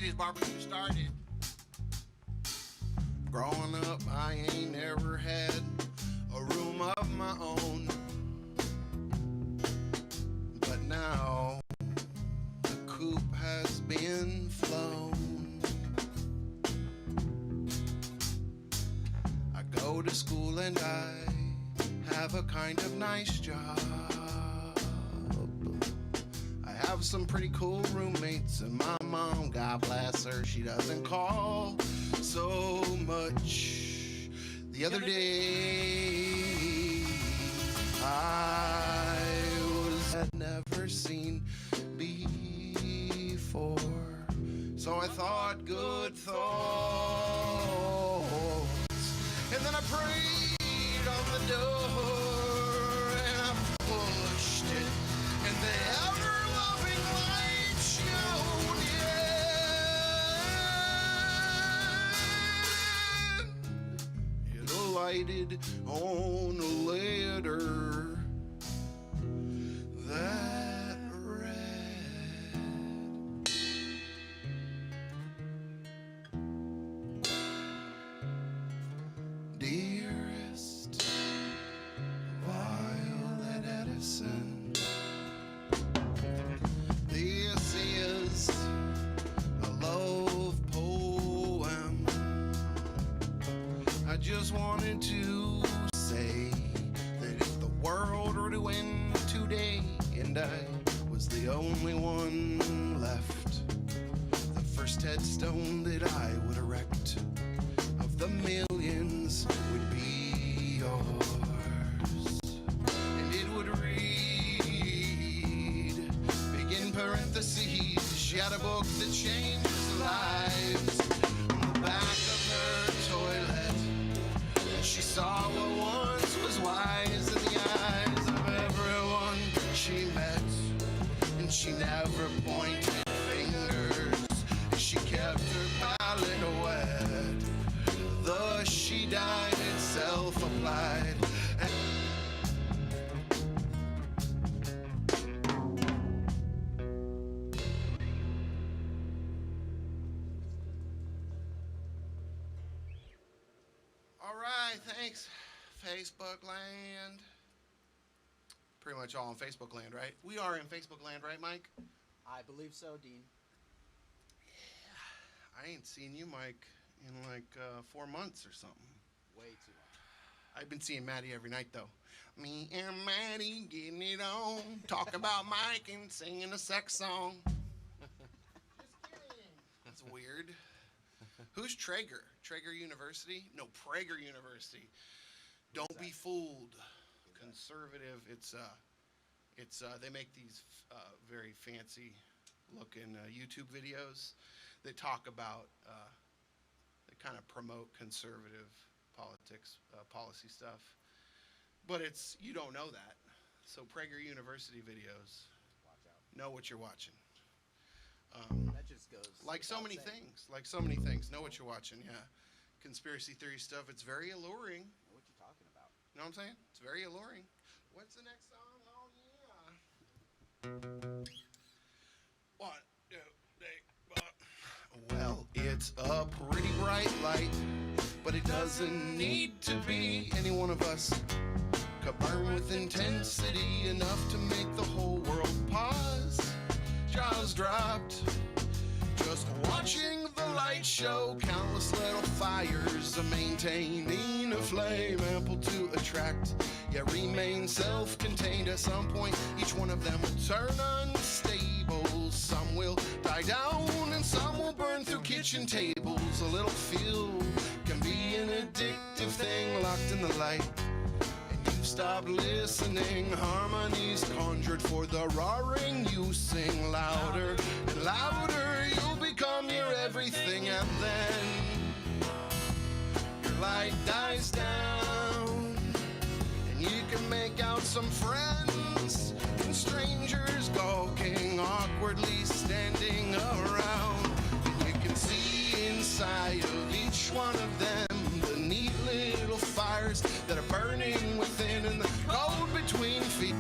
80s barbecue started. Growing up, I ain't never had a room of my own. But now the coop has been flown. I go to school and I have a kind of nice job. I have some pretty cool roommates, and my mom, God bless her, she doesn't call so much. The other day had never seen before, so I thought good thoughts, and then I prayed on the door and I pushed it, and the ever-loving light shone, yeah. It alighted on a letter that read, Dearest Violet Edison, this is a love poem. I just wanted to say that if the world were to end today and I was the only one left, the first headstone that I would erect of the millions would be yours. And it would read, begin parentheses, she had a book that changed lives. On the back of her toilet, she saw what once was wise in the eyes of everyone she met. And she never pointed fingers, she kept her palate wet. Thus she died and self-applied. All right, thanks, Facebook land. Pretty much all in Facebook land, right? We are in Facebook land, right, Mike? I believe so, Dean. Yeah, I ain't seen you, Mike, in like 4 months or something. Way too long. I've been seeing Maddie every night, though. Me and Maddie getting it on. Talk about Mike and singing a sex song. Just kidding. That's weird. Who's Traeger? Traeger University? No, Prager University. Don't be fooled. Conservative. It's they make these very fancy looking YouTube videos that talk about they kind of promote conservative politics, policy stuff, but it's, you don't know that. So Prager University videos, watch out. Know what you're watching. That just goes like so many things. Like so many things. Know what you're watching. Yeah, conspiracy theory stuff. It's very alluring. Know what you're talking about. You know what I'm saying? It's very alluring. What's the next song? Oh yeah. 1, 2, 3, 4. Well, it's a pretty bright light, but it doesn't need to be. Any one of us could burn with intensity enough to make the whole world pause. Jaws dropped, just watching the light show. Countless little fires are maintaining a flame ample to attract, yet remain self-contained. At some point, each one of them will turn unstable. Some will die down and some will burn through kitchen tables. A little fuel can be an addictive thing locked in the light. Stop listening, harmonies conjured for the roaring. You sing louder and louder, you'll become your everything, and then your light dies down, and you can make out some friends and strangers gawking, awkwardly standing around, and you can see inside of each one of them the neat little fires that are burning within and the cold between feet.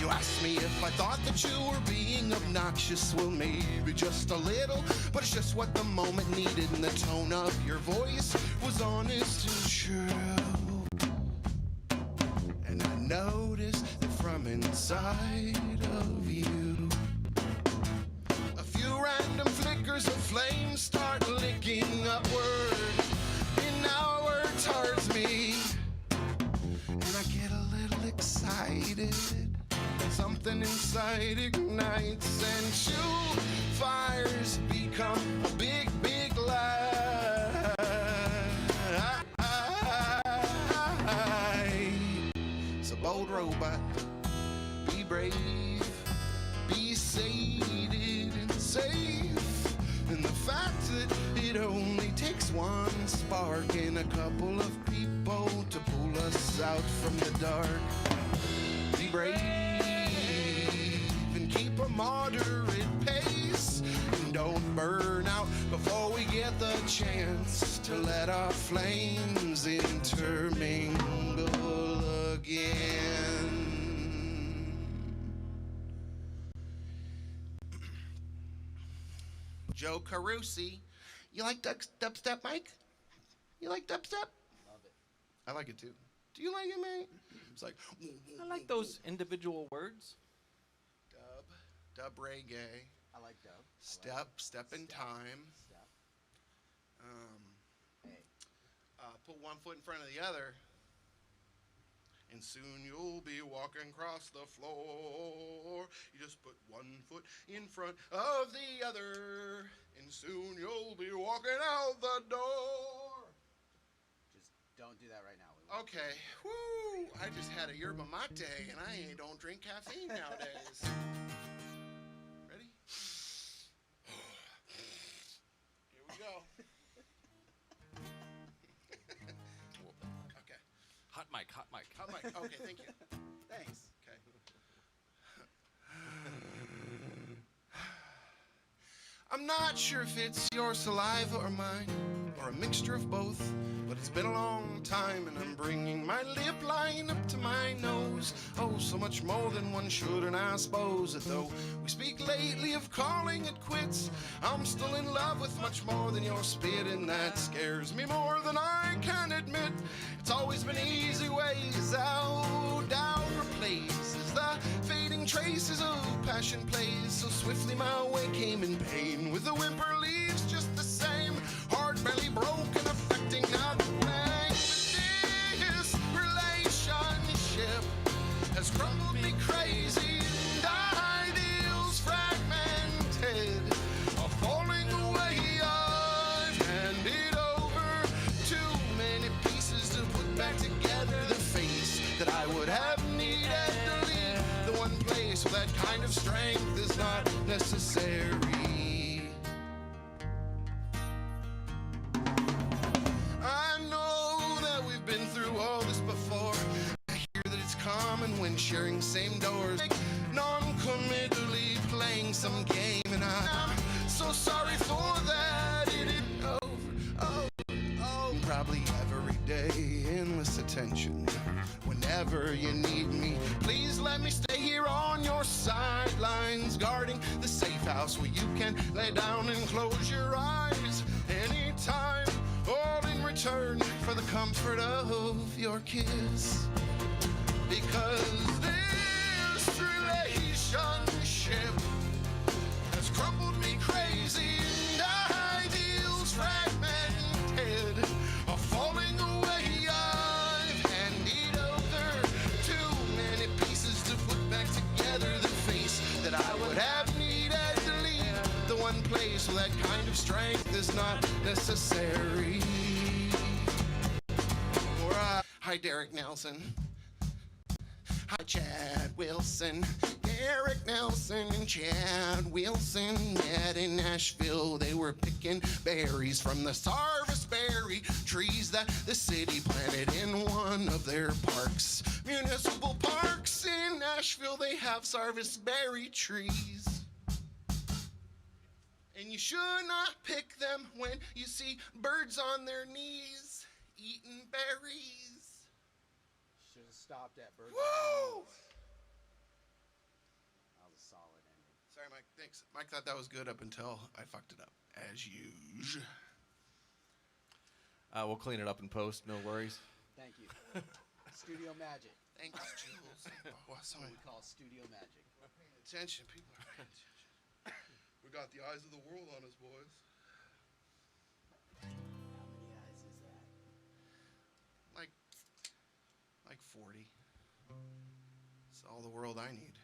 You ask me if If I thought that you were being obnoxious, well, maybe just a little, but it's just what the moment needed, and the tone of your voice was honest and true. And I noticed that from inside of you, a few random flickers of flame start licking upward in our towards me. And I get a little excited. Something inside ignites, and two fires become a big, big light. So bold robot, be brave, be sated and safe. And the fact that it only takes one spark and a couple of people to pull us out from the dark. Be brave and keep a moderate pace, and don't burn out before we get the chance to let our flames intermingle again. Joe Carusi, you like dubstep, Mike? You like dubstep? Love it. I like it too. Do you like it, mate? It's like I like those individual words. dub reggae, I like dub. step in time. Step. Hey. Put one foot in front of the other, and soon you'll be walking across the floor. You just put one foot in front of the other, and soon you'll be walking out the door. Just don't do that right now. We won't. Okay, woo! I just had a yerba mate, and I don't drink caffeine nowadays. Ready? Here we go. Okay. Hot mic, hot mic. Hot mic. Okay, thank you. Thanks. Okay. I'm not sure if it's your saliva or mine, or a mixture of both, but it's been a long time, and I'm bringing my lip line up to my nose. Oh, so much more than one should, and I suppose that though we speak lately of calling it quits, I'm still in love with much more than your spit, and that scares me more than I can admit. It's always been easy ways out, replaces the fading traces of passion plays so swiftly my way came in pain, with the whimper leaves just the same, heart barely broken, affecting nothing. But this relationship has crumbled me crazy, and ideals fragmented are falling away. I've handed over too many pieces to put back together the face that I would have needed to leave the one place where that kind of strength is not necessary. I know that we've been through all this before. I hear that it's common when sharing same doors, non-committally playing some game, and I'm so sorry for that. It isn't over. Oh, probably every day, endless attention. Whenever you need me, please let me stay here on your sidelines, guarding the safe house where you can lay down and close your eyes anytime, all in return for the comfort of your kiss. Because this relationship has crumbled me crazy, and ideals fragmented are falling away. I've handed over too many pieces to put back together the face that I would have needed to leave the one place where that kind of strength is not necessary. Hi, Derek Nelson. Hi, Chad Wilson. Derek Nelson and Chad Wilson met in Nashville. They were picking berries from the harvest berry trees that the city planted in one of their parks. Municipal parks in Nashville, they have harvest berry trees. And you should not pick them when you see birds on their knees eating berries. Should have stopped at Burger Woo! Thanks. Mike thought that was good up until I fucked it up, as usual. We'll clean it up in post. No worries. Thank you. Studio magic. Thanks, Jules. Oh, That's what we call studio magic. We're paying attention. People are paying attention. We got the eyes of the world on us, boys. How many eyes is that? Like 40. It's all the world I need.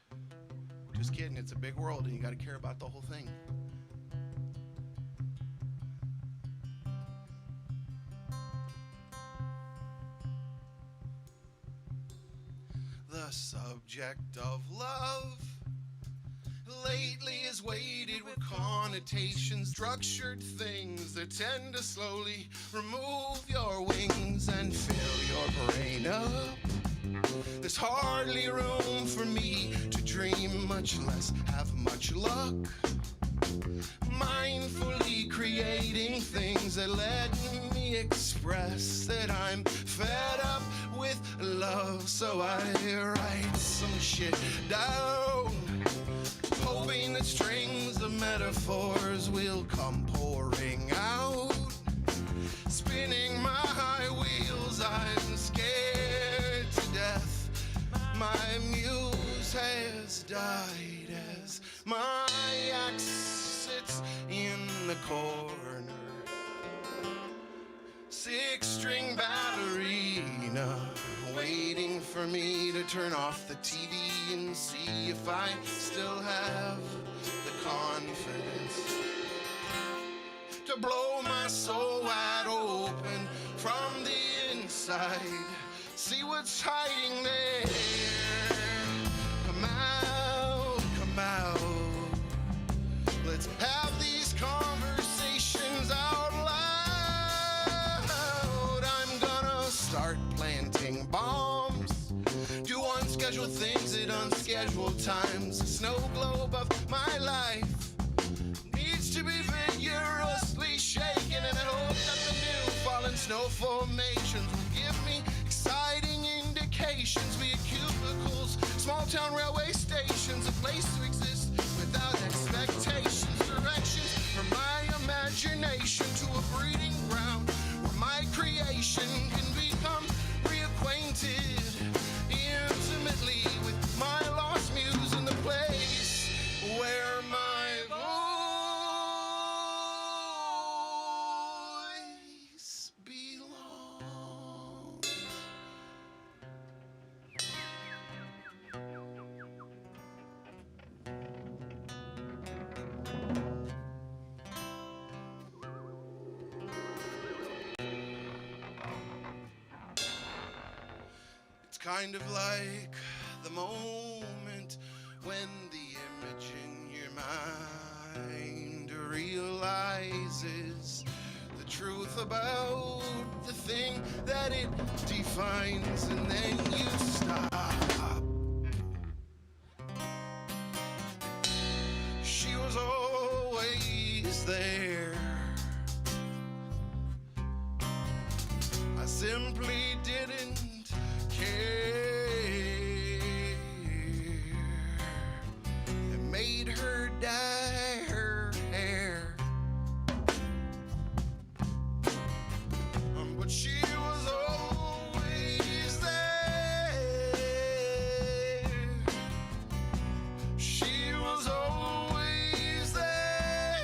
Just kidding. It's a big world, and you got to care about the whole thing. The subject of love lately is weighted with connotations, structured things that tend to slowly remove your wings and fill your brain up. There's hardly room for me to dream, much less have much luck. Mindfully creating things that let me express that I'm fed up with love, so I write some shit down, hoping that strings of metaphors will come pouring out. Spinning my wheels, I'm scared to death. My muse has died as my axe sits in the corner. 6-string ballerina, waiting for me to turn off the TV and see if I still have the confidence to blow my soul wide open from the inside. See what's hiding there. Come out, come out. Let's have these conversations out loud. I'm gonna start planting bombs, do unscheduled things at unscheduled times. The snow globe of my life needs to be vigorously shaken, and I hope that the new fallen snow formations will give me exciting indications. Be it cubicles, small town railway stations, a place to exist without expectations. Directions from my imagination to a breeding ground where my creation can become reacquainted intimately with my lost muse in the place where my voice belongs. It's kind of like the moment when the image in your mind realizes the truth about the thing that it defines, and then you stop. She was always there. I simply didn't care. It made her dye her hair. But she was always there. She was always there.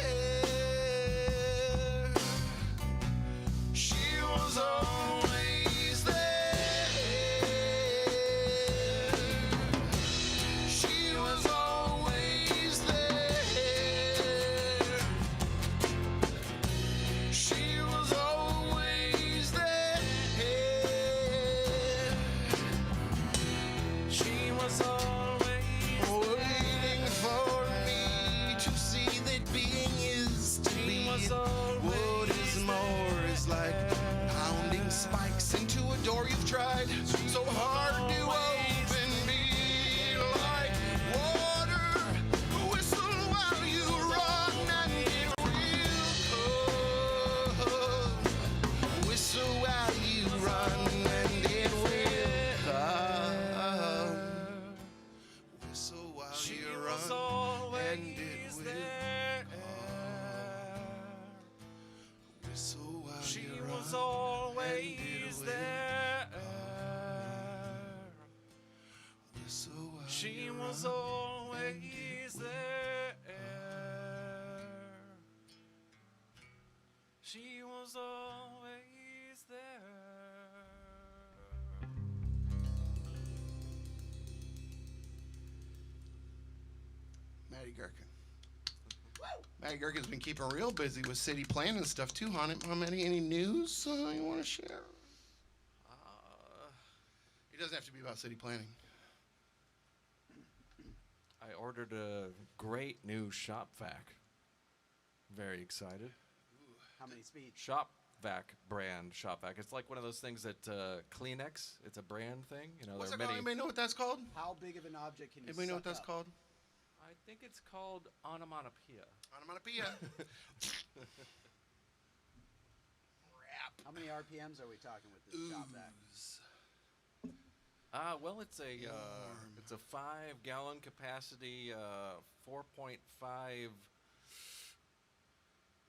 She was always there. She was always there. She was always there. She was always waiting for me to see that being is to be. What is more is like pounding spikes into a door you've tried so hard to open. Be like water, whistle while you run, and it will come. Whistle while you run, and it will come. Whistle while you run, and it will She was always there. She was always there. Maddie Gherkin. Maddie Gherkin's been keeping real busy with city planning stuff too, huh? Any news you want to share? It doesn't have to be about city planning. I ordered a great new shop vac. Very excited. How many speeds? Shop vac brand shop vac. It's like one of those things that Kleenex. It's a brand thing. You know, What's there that are called? many. Anybody know what that's called? How big of an object can you Anybody know what suck that's up? called? I think it's called onomatopoeia. Onomatopoeia. How many RPMs are we talking with this shop vac? Well, it's a 5-gallon capacity, 4.5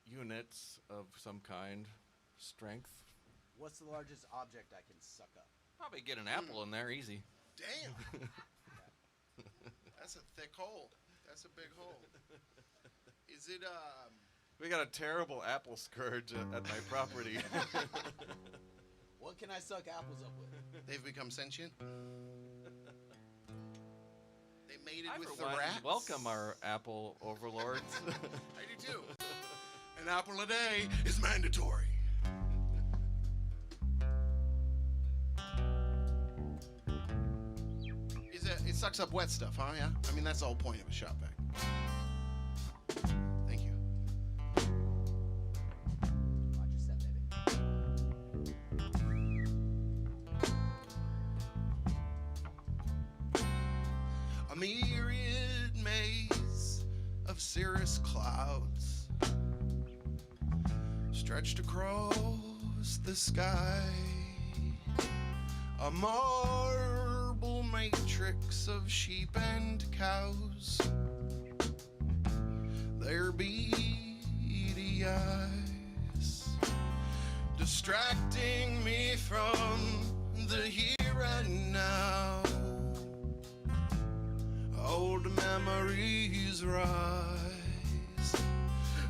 units of some kind, strength. What's the largest object I can suck up? Probably get an apple in there easy. Damn. That's a thick hole. That's a big hole. Is it We got a terrible apple scourge at my property. What can I suck apples up with? they've become sentient? They mated I, with for the one, rats? welcome our apple overlords. I do too. An apple a day is mandatory. It sucks up wet stuff, huh? Yeah? I mean, that's the whole point of a shop vac. Thank you. Watch your step, baby. A myriad maze of cirrus clouds stretched across the sky. A marble matrix of sheep and cows. Their beady eyes distracting me from the here and now. Old memories rise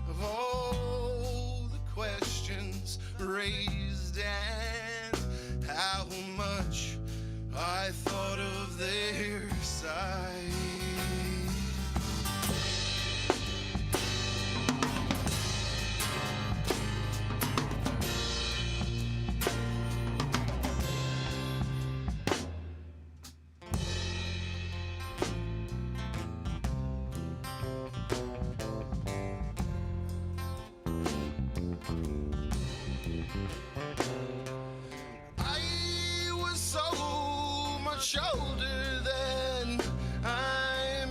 of all the questions raised and how much I thought of their side. Older than I'm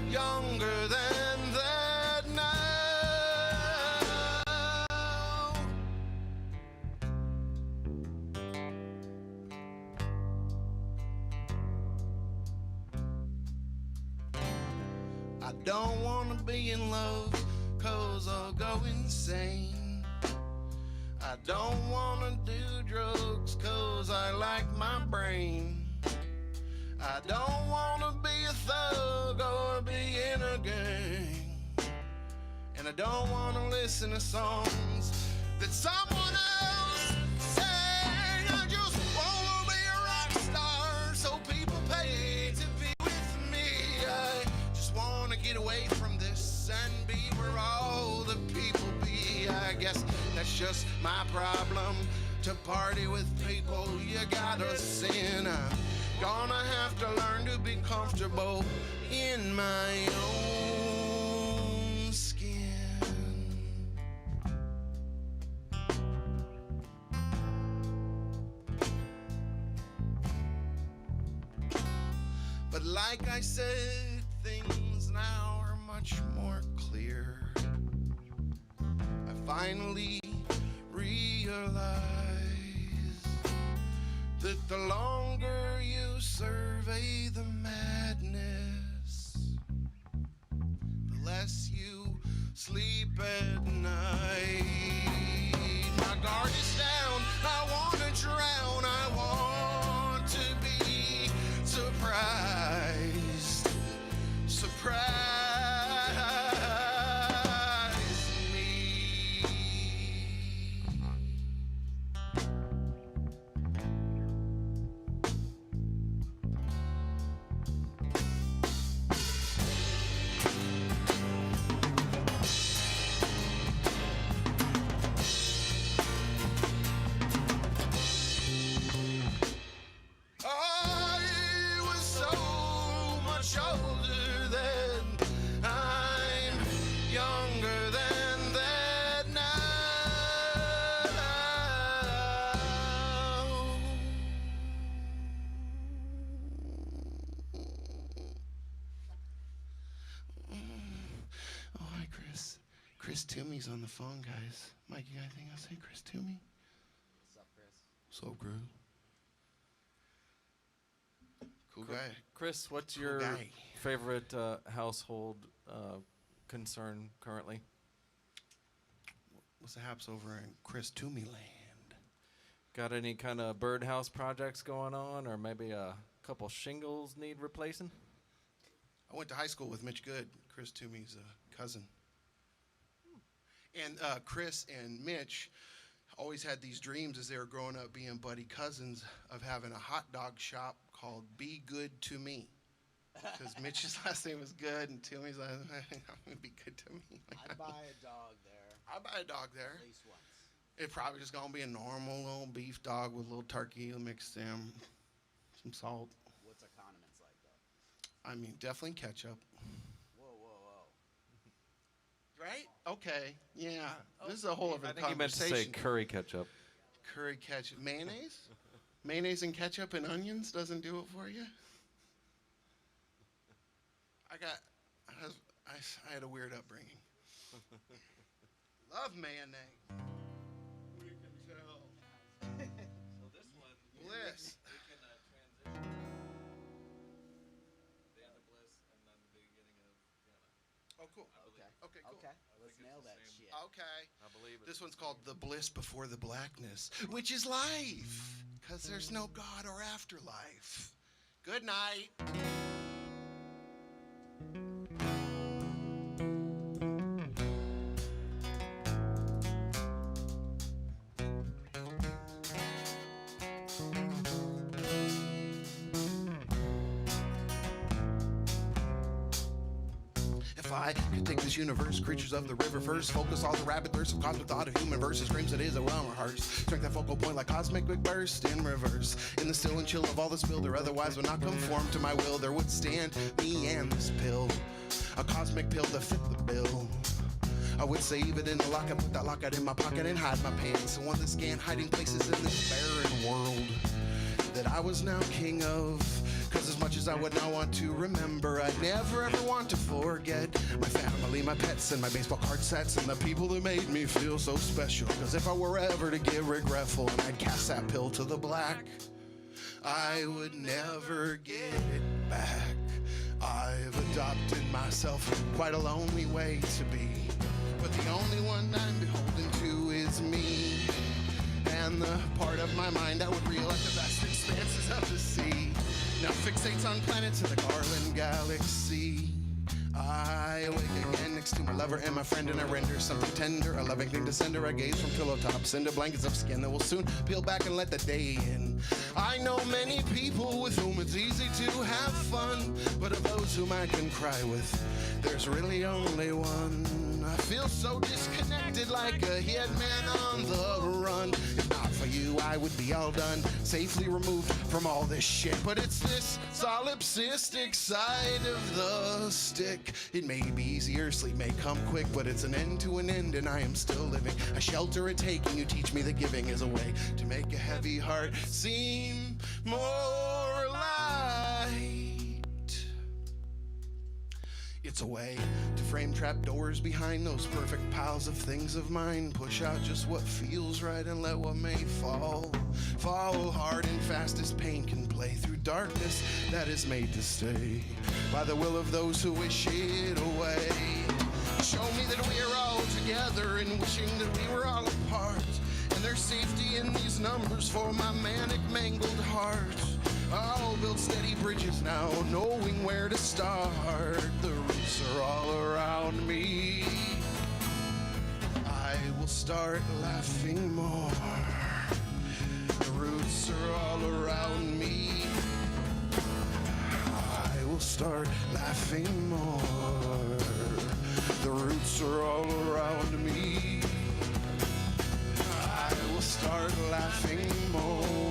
younger than that now. I don't wanna be in love, 'cause I'll go insane. I don't wanna do drugs, 'cause I like my brain. I don't wanna be a thug or be in a gang. And I don't wanna listen to songs that someone else sang. I just wanna be a rock star, so people pay to be with me. I just wanna get away from this and be where all the people be. I guess that's just my problem, to party with people you gotta sin. Gonna have to learn to be comfortable in my own skin. But like I said, things now are much more clear. I finally realize that the longer you survey the madness, the less you sleep at night. My guard is down, I wanna drown, I want to be surprised. Chris Toomey's on the phone, guys. Mike, you got anything else to say? Chris Toomey? What's up, Chris? So grew. Cool guy. Chris, what's Cool your guy. favorite household concern currently? What's the haps over in Chris Toomey land? Got any kind of birdhouse projects going on, or maybe a couple shingles need replacing? I went to high school with Mitch Good, Chris Toomey's cousin. And Chris and Mitch always had these dreams as they were growing up being buddy cousins of having a hot dog shop called Be Good to Me. Because Mitch's last name was Good and Toomey's last name would be good to me. I'd buy a dog there I'd buy a dog there. at least once. It's probably just going to be a normal little beef dog with a little turkey mixed in, some salt. What's the condiments like, though? I mean, definitely ketchup. Whoa, whoa, whoa. Right? Okay. Yeah. This is a whole other I think you meant to conversation. say curry ketchup. Curry ketchup. Mayonnaise? Mayonnaise and ketchup and onions doesn't do it for you? I had a weird upbringing. Love mayonnaise. We can tell. So this one, Bliss. we can transition the end of Bliss and then the beginning of Vienna. Oh, cool. Okay. Okay, cool. Okay, let's it's nail the that same. shit. Okay. I believe it. This one's called The Bliss Before the Blackness, which is life, because there's no God or afterlife. Good night. If I could take this universe, creatures of the river first, focus all the rabid thirst of cosmic thought of human verses, screams it is a well rehearsed. Strike that focal point like cosmic big burst in reverse. In the still and chill of all this build, or otherwise would not conform to my will. There would stand me and this pill, a cosmic pill to fit the bill. I would save it in a locket, put that locket in my pocket and hide my pants. And one that scanned hiding places in this barren world that I was now king of. Cause as much as I would now want to remember, I'd never ever want to forget my family, my pets, and my baseball card sets, and the people that made me feel so special. Cause if I were ever to get regretful and I'd cast that pill to the black, I would never get it back. I've adopted myself quite a lonely way to be, but the only one I'm beholden to is me. And the part of my mind that would reel at the vast expanses of the sea now fixates on planets in the Garland galaxy. I awake again next to my lover and my friend, and I render something tender, a loving thing to send her. I gaze from pillow tops into blankets of skin that will soon peel back and let the day in. I know many people with whom it's easy to have fun, but of those whom I can cry with, there's really only one. I feel so disconnected, like a hitman on the run. If not for you, I would be all done, safely removed from all this shit. But it's this solipsistic side of the stick. It may be easier, sleep may come quick, but it's an end to an end, and I am still living. A shelter, a taking. You teach me that giving is a way to make a heavy heart seem more light. It's a way to frame trapdoors behind those perfect piles of things of mine. Push out just what feels right and let what may fall hard and fast as pain can play through darkness that is made to stay by the will of those who wish it away. Show me that we are all together and wishing that we were all apart, and there's safety in these numbers for my manic mangled heart. I'll build steady bridges now, knowing where to start. The roots are all around me. I will start laughing more. The roots are all around me. I will start laughing more. The roots are all around me. I will start laughing more.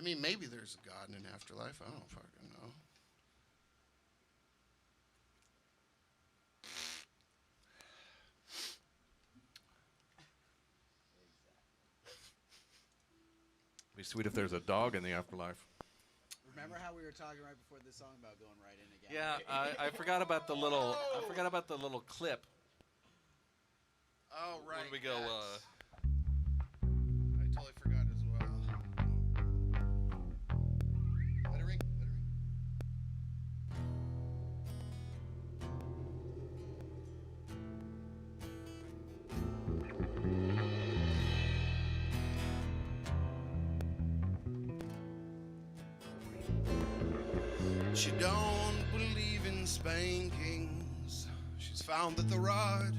I mean, maybe there's a God in an afterlife. I don't fucking know. Be sweet if there's a dog in the afterlife. Remember how we were talking right before this song about going right in again? Yeah, I forgot about the little. I forgot about the little clip. Oh, right. Where do we go? yes. I totally forgot as well. Let it ring. Let it ring. She don't believe in spankings. She's found that the rod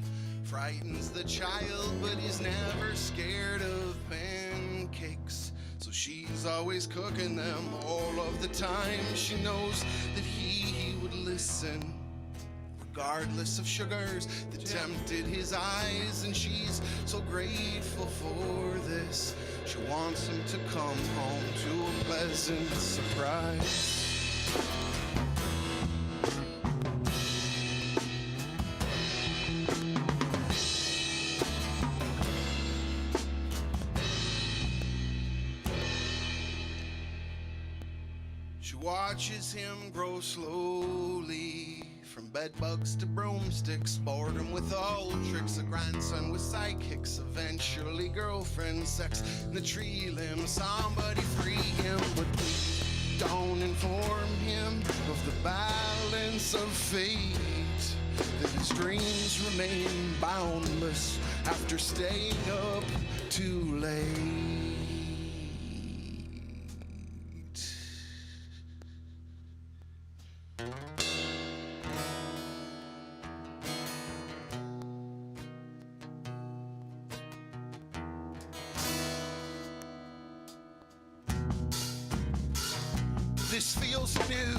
frightens the child, but is never scared of pancakes. So she's always cooking them all of the time. She knows that he would listen, regardless of sugars that tempted his eyes. And she's so grateful for this. She wants him to come home to a pleasant surprise. She watches him grow slowly, from bedbugs to broomsticks, boredom with old tricks, a grandson with sidekicks, eventually girlfriend sex, and the tree limb, somebody free him, but please don't inform him of the balance of fate, that his dreams remain boundless after staying up too late. This feels new.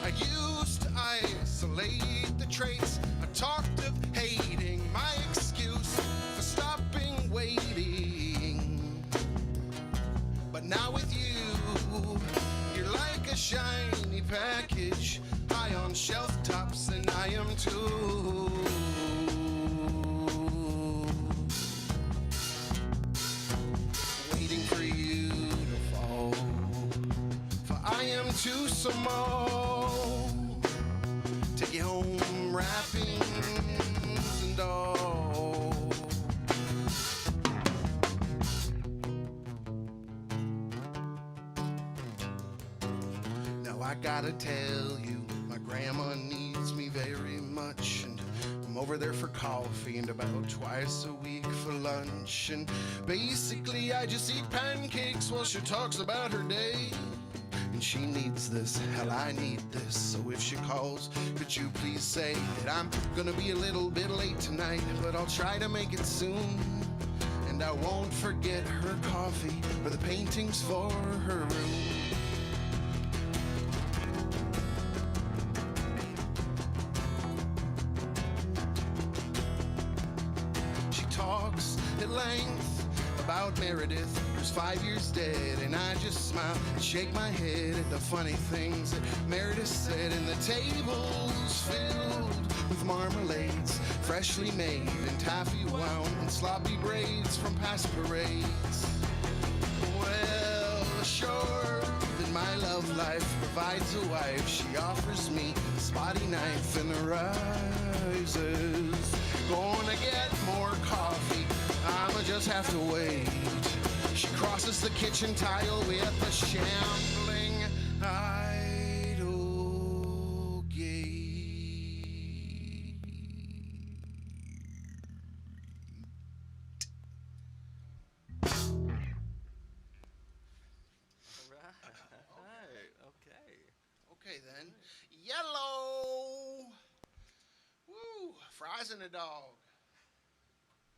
I used to isolate the traits. I talked of hating, my excuse for stopping waiting. But now with you, you're like a shiny package, high on shelf tops, and I am too. Waiting for you to fall. I am too small. Take you home, wrappings and all. Now I gotta tell you, my grandma needs me very much, and I'm over there for coffee and about twice a week for lunch. And basically I just eat pancakes while she talks about her day. And she needs this, hell I need this. So if she calls, could you please say that I'm gonna be a little bit late tonight, but I'll try to make it soon. And I won't forget her coffee or the paintings for her room. She talks at length about Meredith, who's 5 years dead, and I just smile and shake my head at the funny things that Meredith said. And the table's filled with marmalades, freshly made and taffy wound in sloppy braids from past parades. Well, sure that my love life provides a wife. She offers me a spotty knife and the rises. Gonna get more coffee, I'ma just have to wait. She crosses the kitchen tile with a shambling idle gait. Right. Okay. Okay then. Yellow. Woo. Fries and a dog.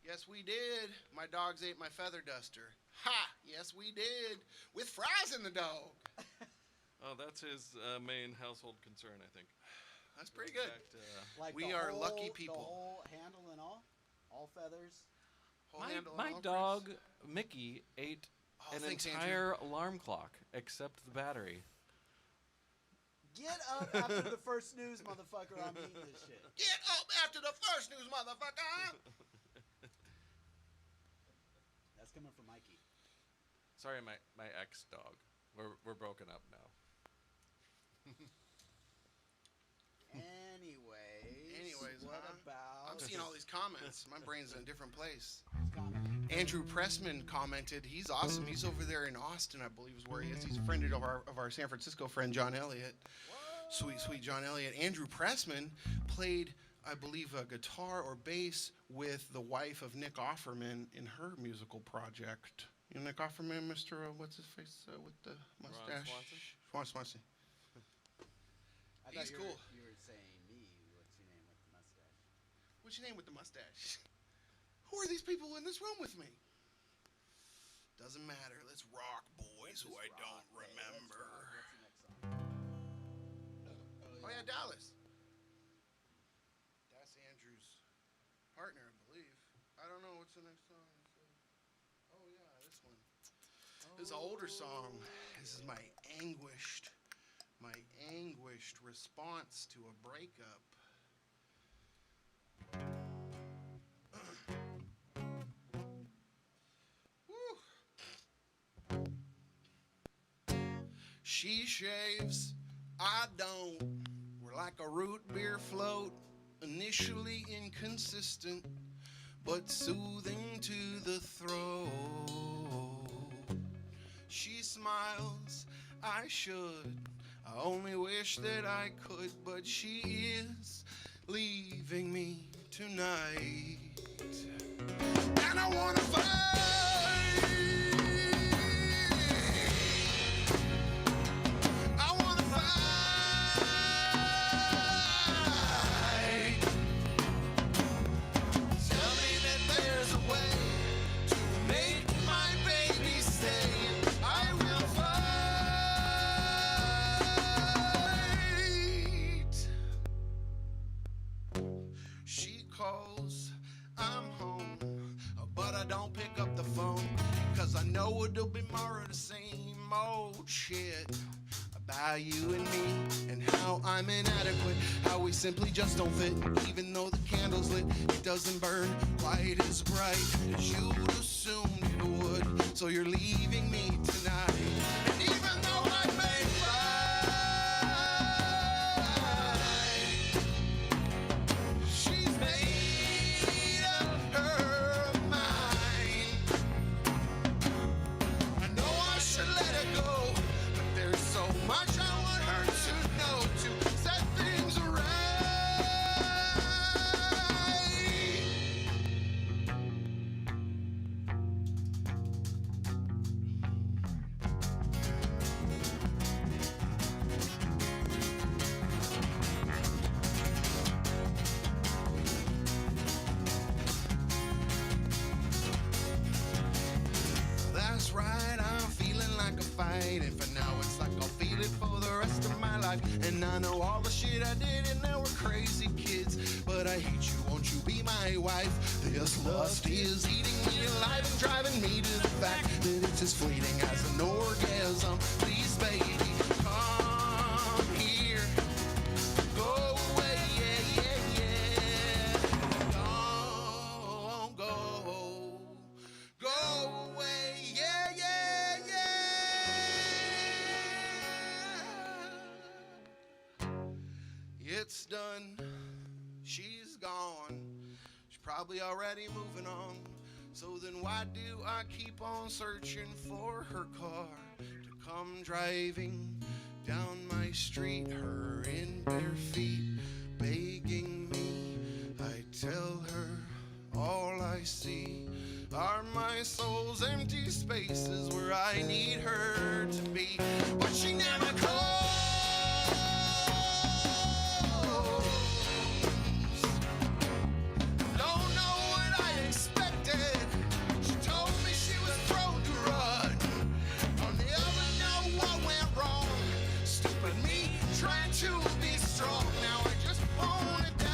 Yes, we did. My dogs ate my feather duster. Ha! Yes, we did. With fries in the dog. Oh, that's his main household concern, I think. That's pretty good. Back to, Like We the are whole- lucky people. The whole handle and all feathers. Whole handle and my all dog fries. Mickey ate Oh, an thanks, Andrew. entire alarm clock except the battery. Get up after the first snooze, motherfucker. I'm eating this shit. Get up after the first news, motherfucker. That's coming from Mikey. Sorry, my ex dog. We're broken up now. Anyways, what about? I'm seeing all these comments. My brain's in a different place. Andrew Pressman commented, he's awesome. He's over there in Austin, I believe is where he is. He's a friend of our San Francisco friend, John Elliott. Sweet John Elliott. Andrew Pressman played, I believe, a guitar or bass with the wife of Nick Offerman in her musical project. You know Nick Offerman, Mr. What's his face with the mustache? Swanson. He's cool. You were saying me. What's your name with the mustache? What's your name with the mustache? Who are these people in this room with me? Doesn't matter. Let's rock, boys, who I don't remember. What's the next song? Oh, yeah, Dallas. That's Andrew's partner, I believe. I don't know. What's the next song? Oh, yeah, this one. This is an older song. This is my anguished response to a breakup. She shaves, I don't. We're like a root beer float, initially inconsistent, but soothing to the throat. She smiles, I should. I only wish that I could, but she is leaving me tonight. And I wanna fight. I wanna fight. Tell me that there's a way to make my baby stay. I will fight. She calls, I'm home, but I don't pick up the phone, 'cause I know it'll be more of the same old shit about you and me, and how I'm inadequate, how we simply just don't fit. Even though the candle's lit, it doesn't burn quite as bright as you'd assumed it would. So you're leaving me tonight, and even though I may fight, she's made up her mind. I know I should let her go, but there's so much I want her to know to set things right. That's right, I'm feeling like a fight, and for now it's like I'll feel it for the rest of my life. And I know all the shit I did, and there were crazy kids, but I hate you, won't you be my wife? This lust is eating me alive and driving me to the fact that it's as fleeting as an orgasm. Please, baby, come here, go away, yeah. Don't go away, yeah. It's done, she's gone, she's probably already moving on. So then why do I keep on searching for her car to come driving down my street, her in bare feet, begging me? I tell her all I see are my soul's empty spaces where I need her to be, but she never calls. Don't know what I expected. She told me she was prone to run. On the other note, what went wrong? Stupid me trying to be strong. Now I just wanna die.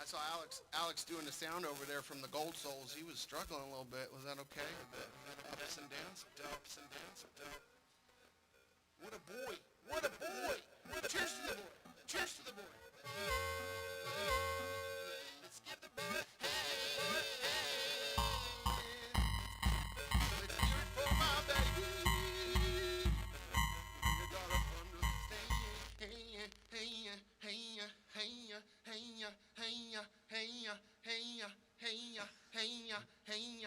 I saw Alex doing the sound over there from the Gold Souls. He was struggling a little bit. Was that okay? Ups and downs, ups and downs, What a boy. What a boy! Cheers to the boy! Cheers to the boy! Let's give the boy a hand. Let's do it for my baby. You gotta understand. Hey, hey, hey, hey, hey, hey, hey, hey, hey, hey, hey, Hey-ya, hey-ya, hey-ya,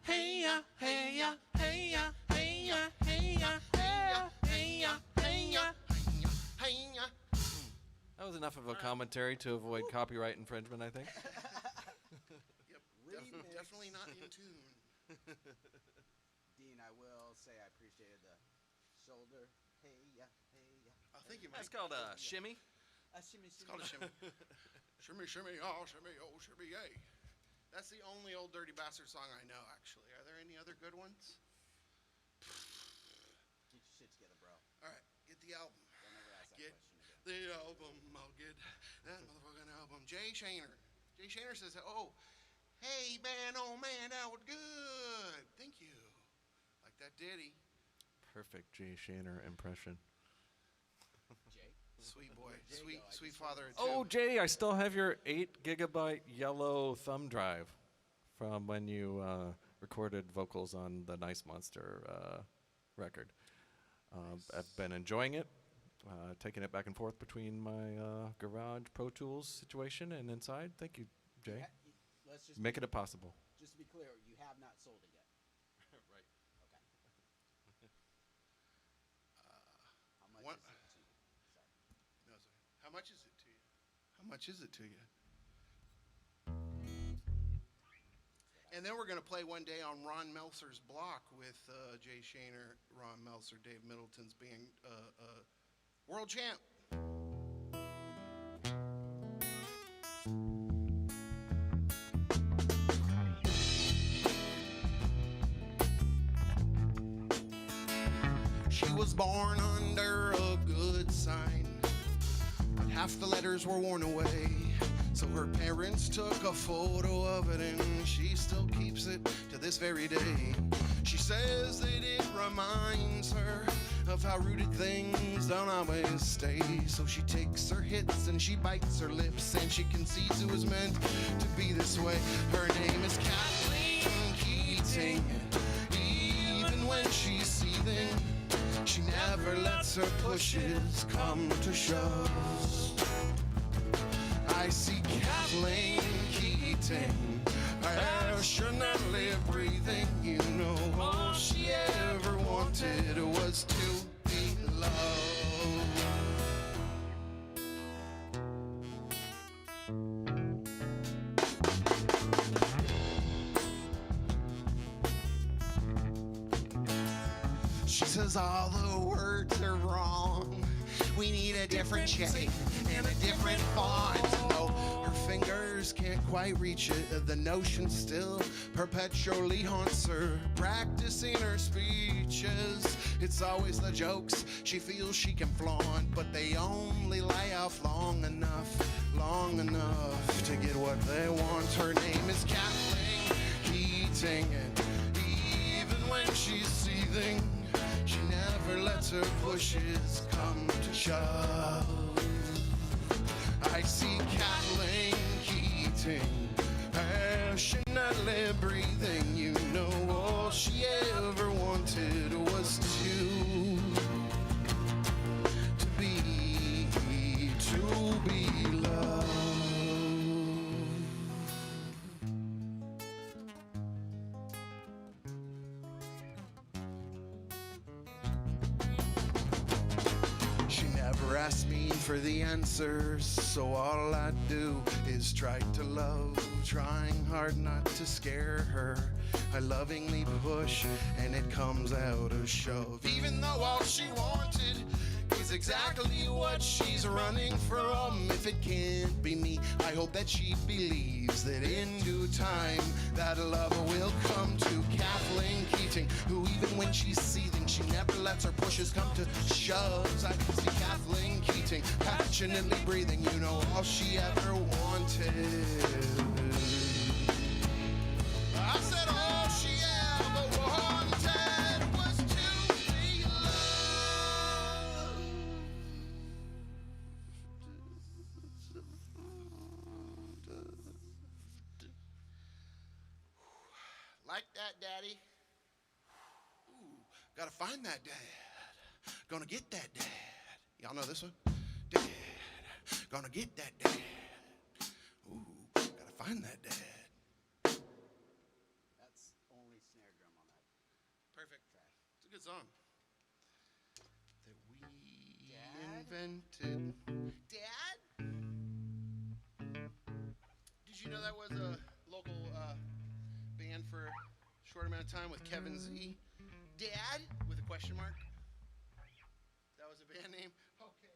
hey-ya, hey-ya, hey-ya, hey-ya, hey-ya, hey-ya. That was enough of a commentary to avoid copyright infringement, I think. Yep, Remix. definitely not in tune. Dean, I will say I appreciated the shoulder. Hey, yeah, hey, yeah. I think you That's might. called a shimmy. Shimmy, It's called a shimmy. Shimmy, shimmy, oh, shimmy, yay. That's the only Old Dirty Bastard song I know, actually. Are there any other good ones? Get your shit together, bro. All right, get the album. Don't ever ask that Get question again. the album. I'll get that motherfucking album. Jay Shaner. Jay Shaner says, oh, hey, man, oh, man, that was good. Thank you. Like that ditty. Perfect Jay Shaner impression. Jay? Sweet boy. Jay Sweet, go? I sweet just father heard of two. Oh, Jay, I still have your 8 gigabyte yellow thumb drive from when you recorded vocals on the Nice Monster record. I've been enjoying it, taking it back and forth between my garage Pro Tools situation and inside. Thank you, Jay. Let's just Making it possible. Just to be clear, you have not sold it yet. Right. Okay. How much What? is it to you? Sorry. No, sorry. How much is it to you? How much is it to you? And then we're going to play one day on Ron Meltzer's block with Jay Shaner, Ron Meltzer, Dave Middleton's being world champ. She was born under a good sign, but half the letters were worn away. So her parents took a photo of it and she still keeps it to this very day. She says that it reminds her of how rooted things don't always stay. So she takes her hits and she bites her lips and she concedes it was meant to be this way. Her name is Kathleen Keating. Even when she's seething, she never lets her pushes come to shove. I see Kathleen Keating, passionately breathing. You know, all she ever wanted was to be loved. She says all the words are wrong. We need a different shape and a different font. No, her fingers can't quite reach it. The notion still perpetually haunts her. Practicing her speeches, it's always the jokes she feels she can flaunt, but they only lay off long enough to get what they want. Her name is Kathleen Keating, and even when she's seething, she never lets her pushes come to shove. I see Kathleen Keating, passionately breathing. You know, all she ever wanted was to be loved. She never asked me for the answers, so all I do is try to love, trying hard not to scare her. I lovingly push, and it comes out a shove. Even though all she wanted is exactly what she's running from. If it can't be me, I hope that she believes that in due time that love will come to Kathleen Keating, who even when she's seething, she never lets her pushes come to shoves. I can see Kathleen Keating, passionately breathing. You know, all she ever wanted. I said all she ever wanted was to be loved. Like that, Daddy. Ooh, gotta find that dad. Gonna get that dad. Y'all know this one? Dad. Gonna get that dad. Ooh, gotta find that dad. That's only snare drum on that Perfect. track. It's a good song. That we Dad? invented. Dad? Did you know that was a local band for a short amount of time with Kevin Z? Dad? With a question mark? That was a band name? Okay.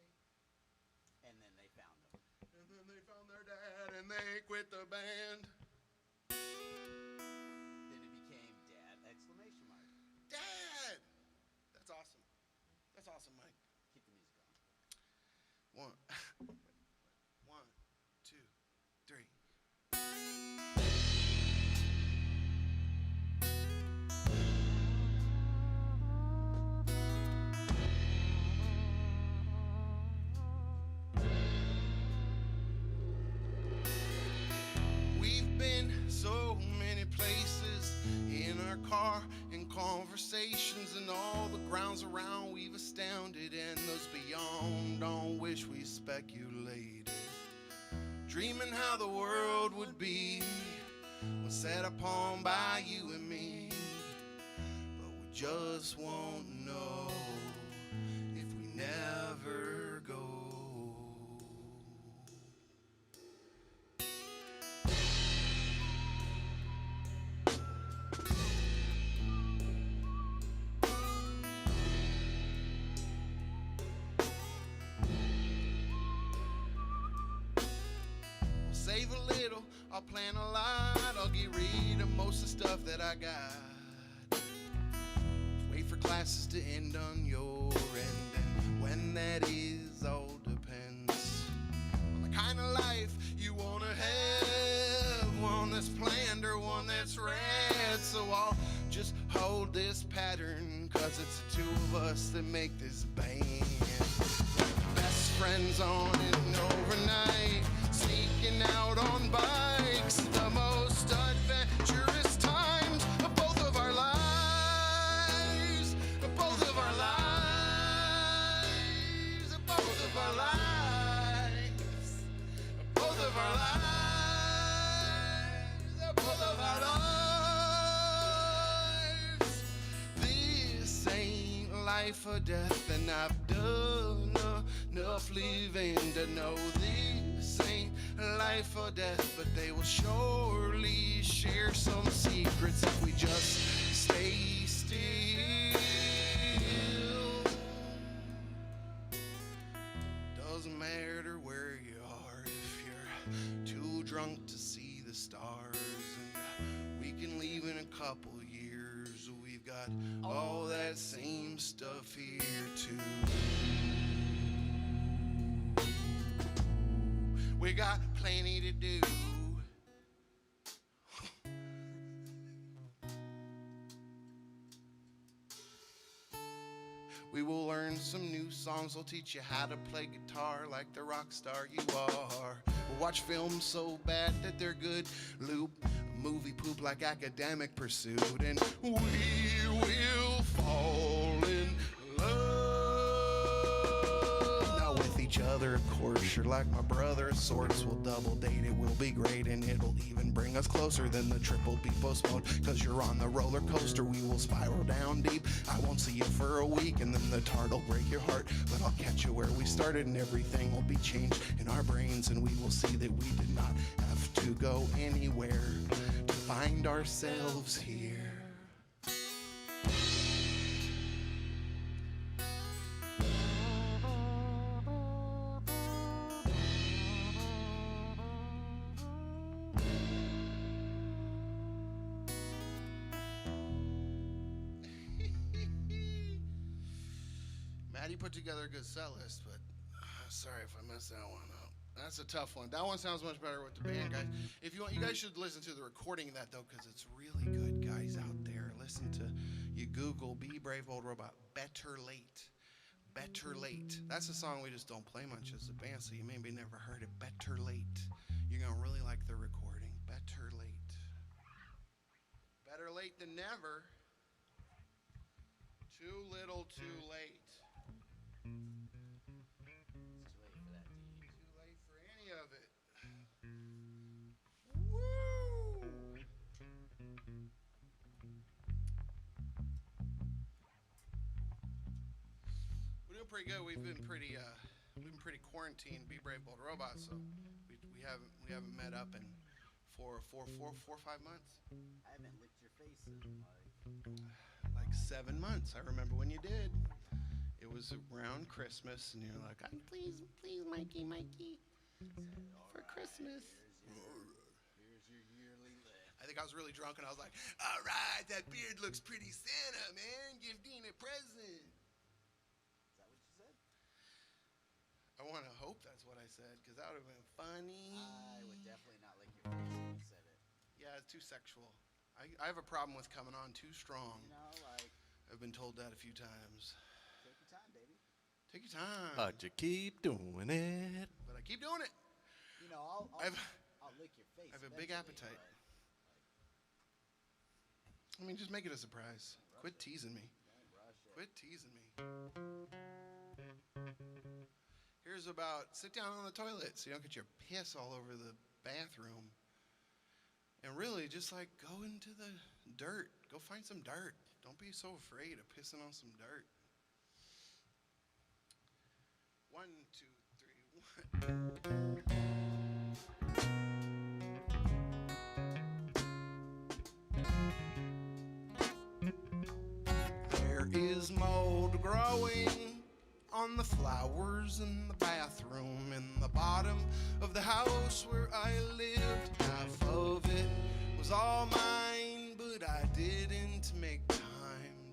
And then they found him. And then they found their dad and they quit the band. Then it became Dad! Exclamation mark. Dad! That's awesome. That's awesome, Mike. Keep the music going. One, one, two, three. We've been so many places in our car, in conversations, and all the grounds around we've astounded, and those beyond on which we speculated, dreaming how the world would be when set upon by you and me. But we just won't know if we never go. Save a little, I'll plan a lot, I'll get rid of most of the stuff that I got. Wait for classes to end on your end, and when that is all depends on the kind of life you wanna have, one that's planned or one that's read. So I'll just hold this pattern, cause it's the two of us that make this band. Best friends on an overnight, sneaking out on bikes, the most adventurous times of both of our lives, of both of our lives, of both of our lives, of both of our lives, of both of our lives. This ain't life or death, and I've done enough living to know this ain't life or death, but they will surely share some secrets if we just stay still. Doesn't matter where you are if you're too drunk to see the stars, and we can leave in a couple years. We've got all that same stuff here too. We got plenty to do. We will learn some new songs. We'll teach you how to play guitar like the rock star you are. We'll watch films so bad that they're good. Loop movie poop like Academic Pursuit. And we will fall in love. Not with each other, of course. You're like my brother of sorts. We'll double date. It will be great, and it'll even bring us closer than the trip will be postponed. Cause you're on the roller coaster. We will spiral down deep. I won't see you for a week, and then the tart will break your heart. But I'll catch you where we started, and everything will be changed in our brains, and we will see that we did not have to go anywhere to find ourselves here. Maddie put together a good set list, but sorry if I messed that one up. That's a tough one. That one sounds much better with the band, guys. If you want, you guys should listen to the recording of that though, because it's really good, guys out there. Listen to, you Google "Be Brave Old Robot," Better Late. Better Late. That's a song we just don't play much as a band, so you maybe never heard it. Better Late. You're gonna really like the recording. Better Late. Better Late. late than never. Too little, too late. It's too late for that deed. Too late for any of it. Woo! We're doing pretty good. We've been pretty quarantined. Be brave, bold robots. So we haven't met up in four or 5 months. I haven't licked your face in Like 7 months. I remember when you did. It was around Christmas, and you're like, please, Mikey, for Christmas. Here's your yearly lick. I think I was really drunk, and I was like, all right, that beard looks pretty Santa, man. Give Dean a present. Is that what you said? I want to hope that's what I said, because that would have been funny. I would definitely not lick your face when you said it. Yeah, it's too sexual. I have a problem with coming on too strong. You know, like, I've been told that a few times. take your time, baby. Take your time. But you keep doing it. But I keep doing it. You know, I'll lick your face. I have a big eventually, appetite. but, I mean, just make it a surprise. Quit teasing me. don't rush it. Quit teasing me. Here's about sit down on the toilet so you don't get your piss all over the bathroom. And really, just like go into the dirt. Go find some dirt. Don't be so afraid of pissing on some dirt. 1, 2, 3, 1. There is mold growing on the flowers in the bathroom in the bottom of the house where I lived. Half of it was all mine, but I didn't make time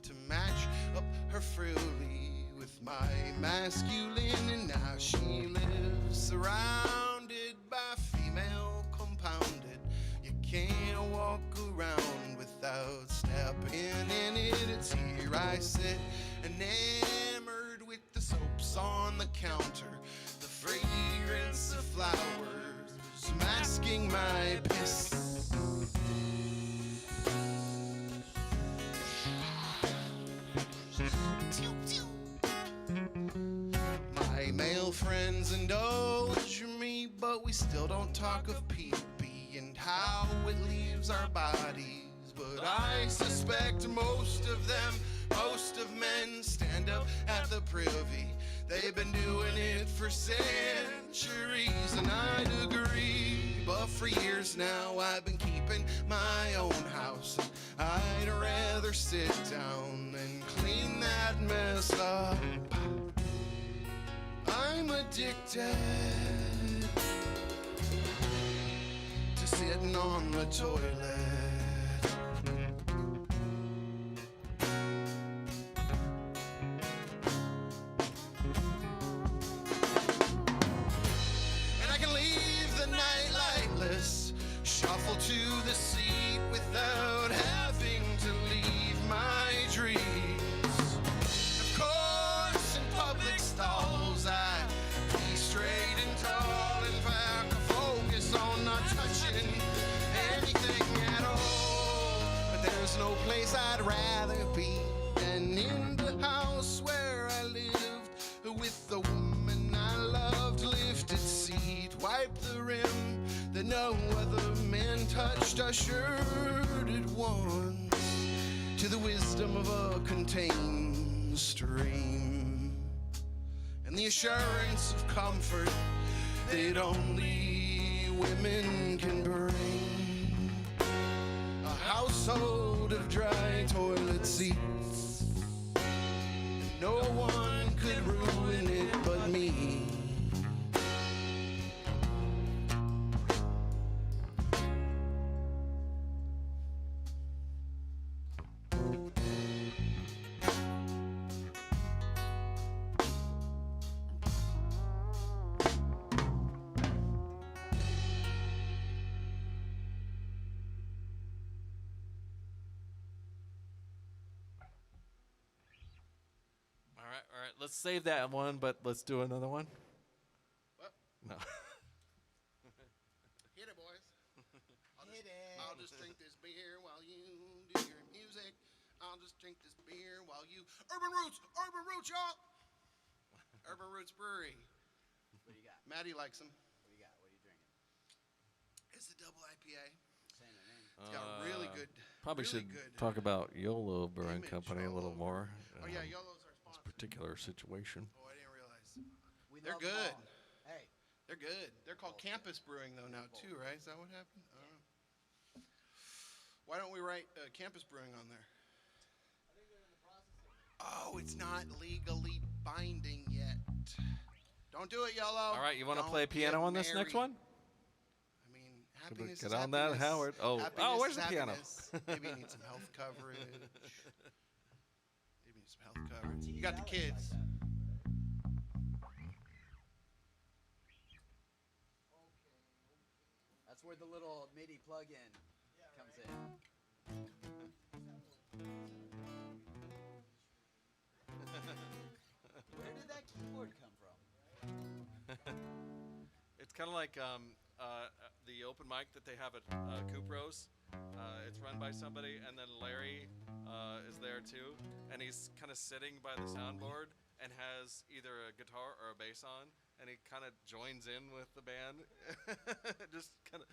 to match up her frilly with my masculine, and now she lives surrounded by female compounded. You can't walk around without stepping in it. It's here I sit, enamored with the soaps on the counter, the fragrance of flowers masking my piss. My male friends indulge me, but we still don't talk of pee-pee and how it leaves our bodies. But I suspect most of men stand up at the privy. They've been doing it for centuries, and I'd agree. But for years now I've been keeping my own house, and I'd rather sit down and clean that mess up. I'm addicted to sitting on the toilet. And I can leave the night lightless, shuffle to the seat without having to leave my dreams. Of course, in public stalls, I be straight and tall. In fact, I focus on not touching anything at all. But there's no place I'd rather be than in the house where I lived, with the woman I loved. Lifted seat, wiped the rim that no other man touched. Ushered it once to the wisdom of a contained stream, and the assurance of comfort that only women can bring. A household of dry toilet seats, and no one could ruin it but me. All right. Let's save that one, but let's do another one. What? No. Hit it, boys. Hit it. I'll just drink this beer while you do your I'll just drink this beer while you. Urban Roots, y'all. Urban Roots Brewery. What do you got? Maddie likes them. What do you got? What are you drinking? It's a double IPA. Saying the name. It's got really good. Probably really should good talk about YOLO Brewing image Company a all little over. more. Oh yeah, YOLO's our sponsor. Particular situation. Oh, I didn't realize. We They're love them good. all. Hey, They're good. They're called Campus Brewing though now too, right? Is that what happened? I don't know. Why don't we write Campus Brewing on there? Oh, it's not legally binding yet. Don't do it, YOLO. All right, you want to Don't play piano get on this next married. one? I mean, happiness Get is on that, happiness. Howard. Oh, Happiness where's is the piano? happiness. Maybe you need some health coverage. Maybe you need some health coverage. You got the kids. that's where the little MIDI plug-in comes in. Where did that keyboard come from? It's kind of like the open mic that they have at Cupros. It's run by somebody, and then Larry is there too, and he's kind of sitting by the soundboard and has either a guitar or a bass on, and he kind of joins in with the band, just kind of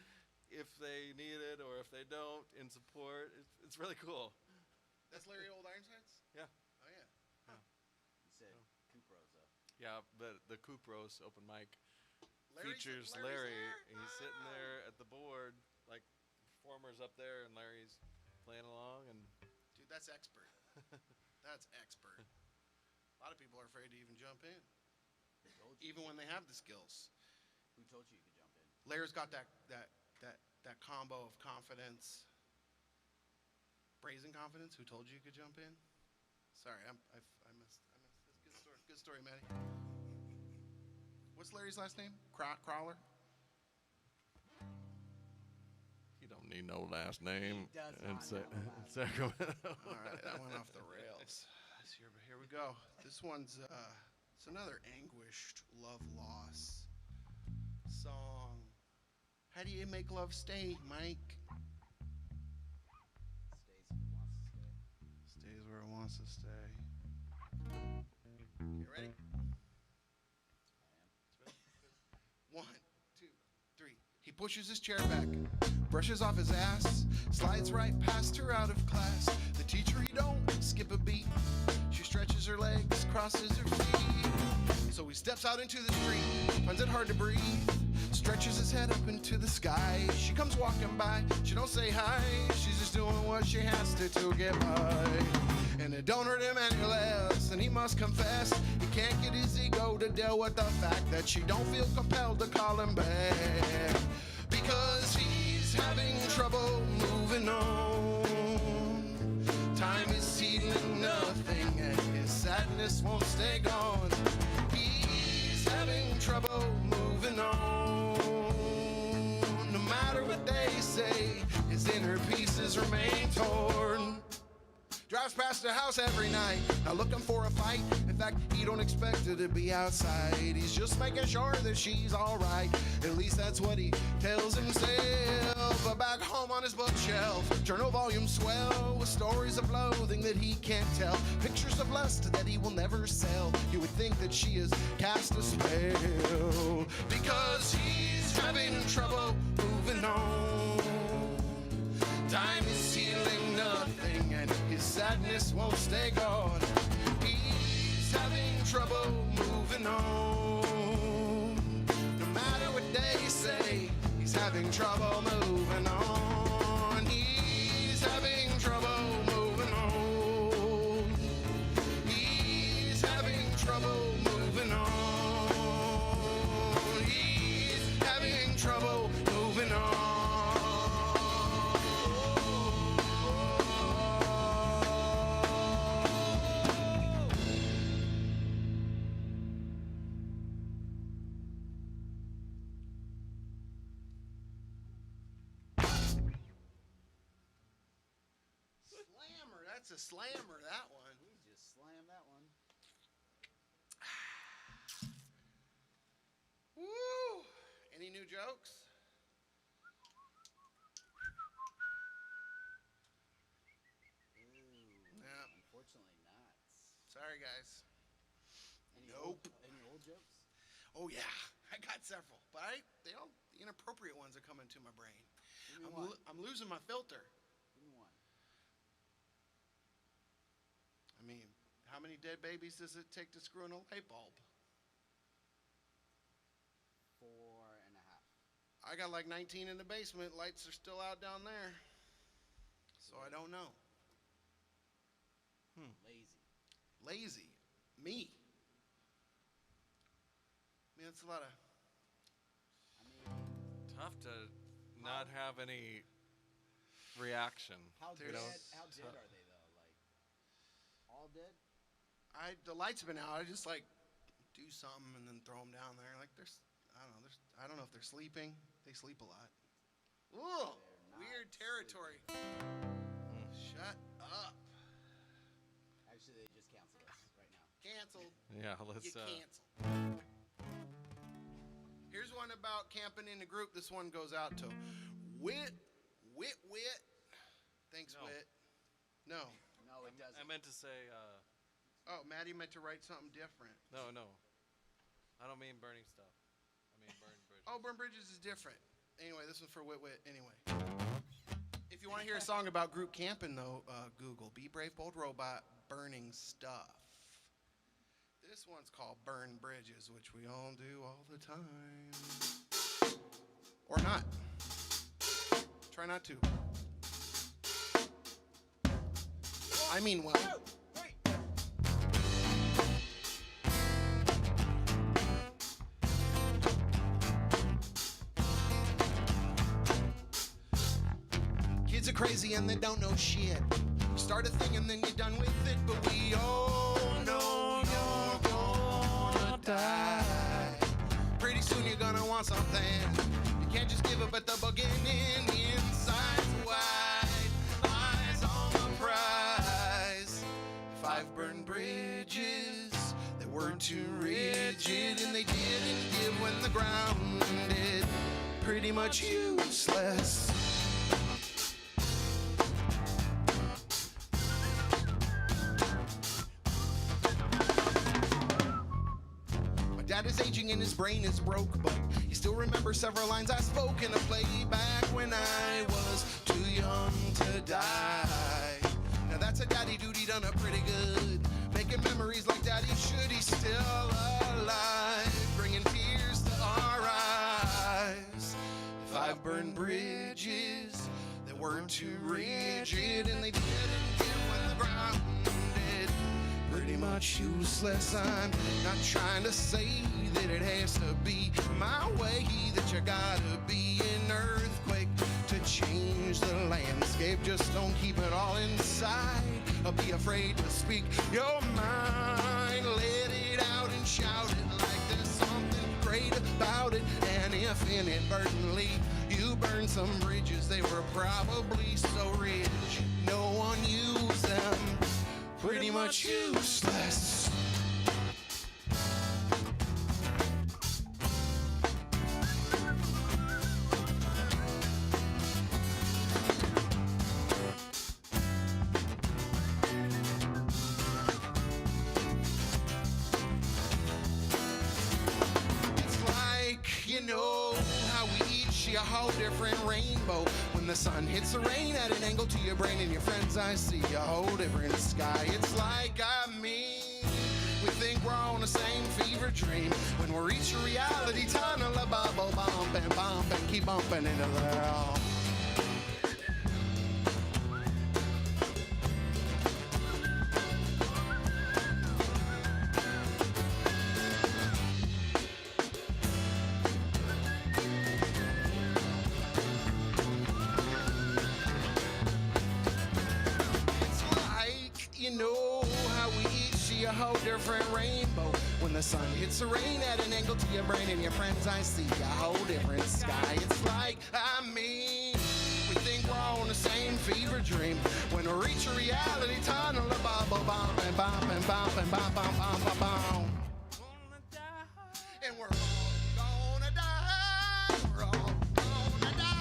if they need it or if they don't in support. It's really cool. That's Larry Old Ironsides? Yeah. Oh yeah. You said Cupros, though. Yeah, the Cupros open mic Larry's features there? Larry. He's sitting there at the board, like performers up there, and Larry's playing along. And Dude, that's expert. That's expert. A lot of people are afraid to even jump in, Told you. even when they have the skills. Who told you you could jump in? Larry's got that combo of confidence, brazen confidence. Who told you you could jump in? Sorry, I missed this. Good story, Maddie. What's Larry's last name? Crawler? you don't need no last name. He does in not Sa- know the last Sacramento. All right, that went off the rails. Here we go. This one's it's another anguished love loss song. How do you make love stay, Mike? Stays if it wants to stay. Stays where it wants to stay. You ready? I am. 1, 2, 3. He pushes his chair back, brushes off his ass, slides right past her out of class. The teacher, he don't skip a beat. She stretches her legs, crosses her feet. So he steps out into the street, finds it hard to breathe, stretches his head up into the sky. She comes walking by, she don't say hi, she's just doing what she has to get by. And it don't hurt him any less, and he must confess he can't get his ego to deal with the fact that she don't feel compelled to call him back, because he's having trouble moving on. Time is healing nothing, and his sadness won't stay gone. He's having trouble moving on. No matter what they say, his inner pieces remain torn. Drives past her house every night, not looking for a fight. In fact, he don't expect her to be outside. He's just making sure that she's alright. At least that's what he tells himself. But back home on his bookshelf, journal volumes swell with stories of loathing that he can't tell, pictures of lust that he will never sell. You would think that she has cast a spell, because he's having trouble moving on. Time is healing nothing, and his sadness won't stay gone. He's having trouble moving on. No matter what they say, he's having trouble moving on. He's having trouble moving on. He's having trouble moving on. He's having trouble moving on. Slammer, that's a slammer, that one. We just slammed that one. Woo! Any new jokes? Ooh. No, Sorry, guys. Any Nope. Any old jokes? Oh yeah, I got several, but the inappropriate ones are coming to my brain. Give me one. I'm losing my filter. Give me one. I mean, how many dead babies does it take to screw in a light bulb? 4.5. I got like 19 in the basement. Lights are still out down there. So I don't know. Lazy. Lazy. Me. I mean, that's a lot of... I mean, Tough to not have any reaction. how There's- dead? How dead are they though? Like, all dead? The lights have been out. I just like do something and then throw them down there. Like I don't know if they're sleeping. They sleep a lot. Ooh, They're not weird territory. Shut up. Actually, they just canceled us right now. Canceled. Yeah, let's. You canceled. Here's one about camping in a group. This one goes out to Wit. Thanks, No. Wit. No. No, it doesn't. I meant to say. Oh, Maddie meant to write something different. No. I don't mean burning stuff. I mean burn bridges. Oh, Burn Bridges is different. Anyway, this one's for Wit. Anyway. If you want to hear a song about group camping, though, Google Be Brave, Bold Robot, Burning Stuff. This one's called Burn Bridges, which we all do all the time. Or not. Try not to. I mean, well. Kids are crazy and they don't know shit. You start a thing and then you're done with it, but we all know you're gonna die. Pretty soon you're gonna want something. You can't just give up at the beginning. The inside's wide, eyes on the prize. 5 burned bridges that weren't too rigid, and they didn't give when the ground did. Pretty much useless. Dad is aging and his brain is broke, but he still remembers several lines I spoke in a playback when I was too young to die. Now that's a daddy duty done up pretty good, making memories like daddy should. He's still alive, bringing tears to our eyes. 5 burned bridges that weren't too rigid, and they didn't give when the ground did. Pretty much useless. I'm not trying to say that it has to be my way, that you gotta be an earthquake to change the landscape. Just don't keep it all inside, or be afraid to speak your mind. Let it out and shout it like there's something great about it. And if inadvertently you burn some bridges, they were probably so rich no one used them. Pretty much useless. It's like, you know, how we each see a whole different rainbow. When the sun hits the rain at an angle to your brain and your friends, I see a whole different sky. It's like, we think we're on the same fever dream. When we reach a reality tunnel, a bubble bump and keep bumping into the wall. You know how we each see a whole different rainbow. When the sun hits the rain at an angle to your brain and your friends, I see a whole different sky. It's like, we think we're on the same fever dream. When we reach a reality tunnel, a bubble bump and bump and bump and bump, bump, bump, bump, bump. And we're all gonna die. We're all gonna die.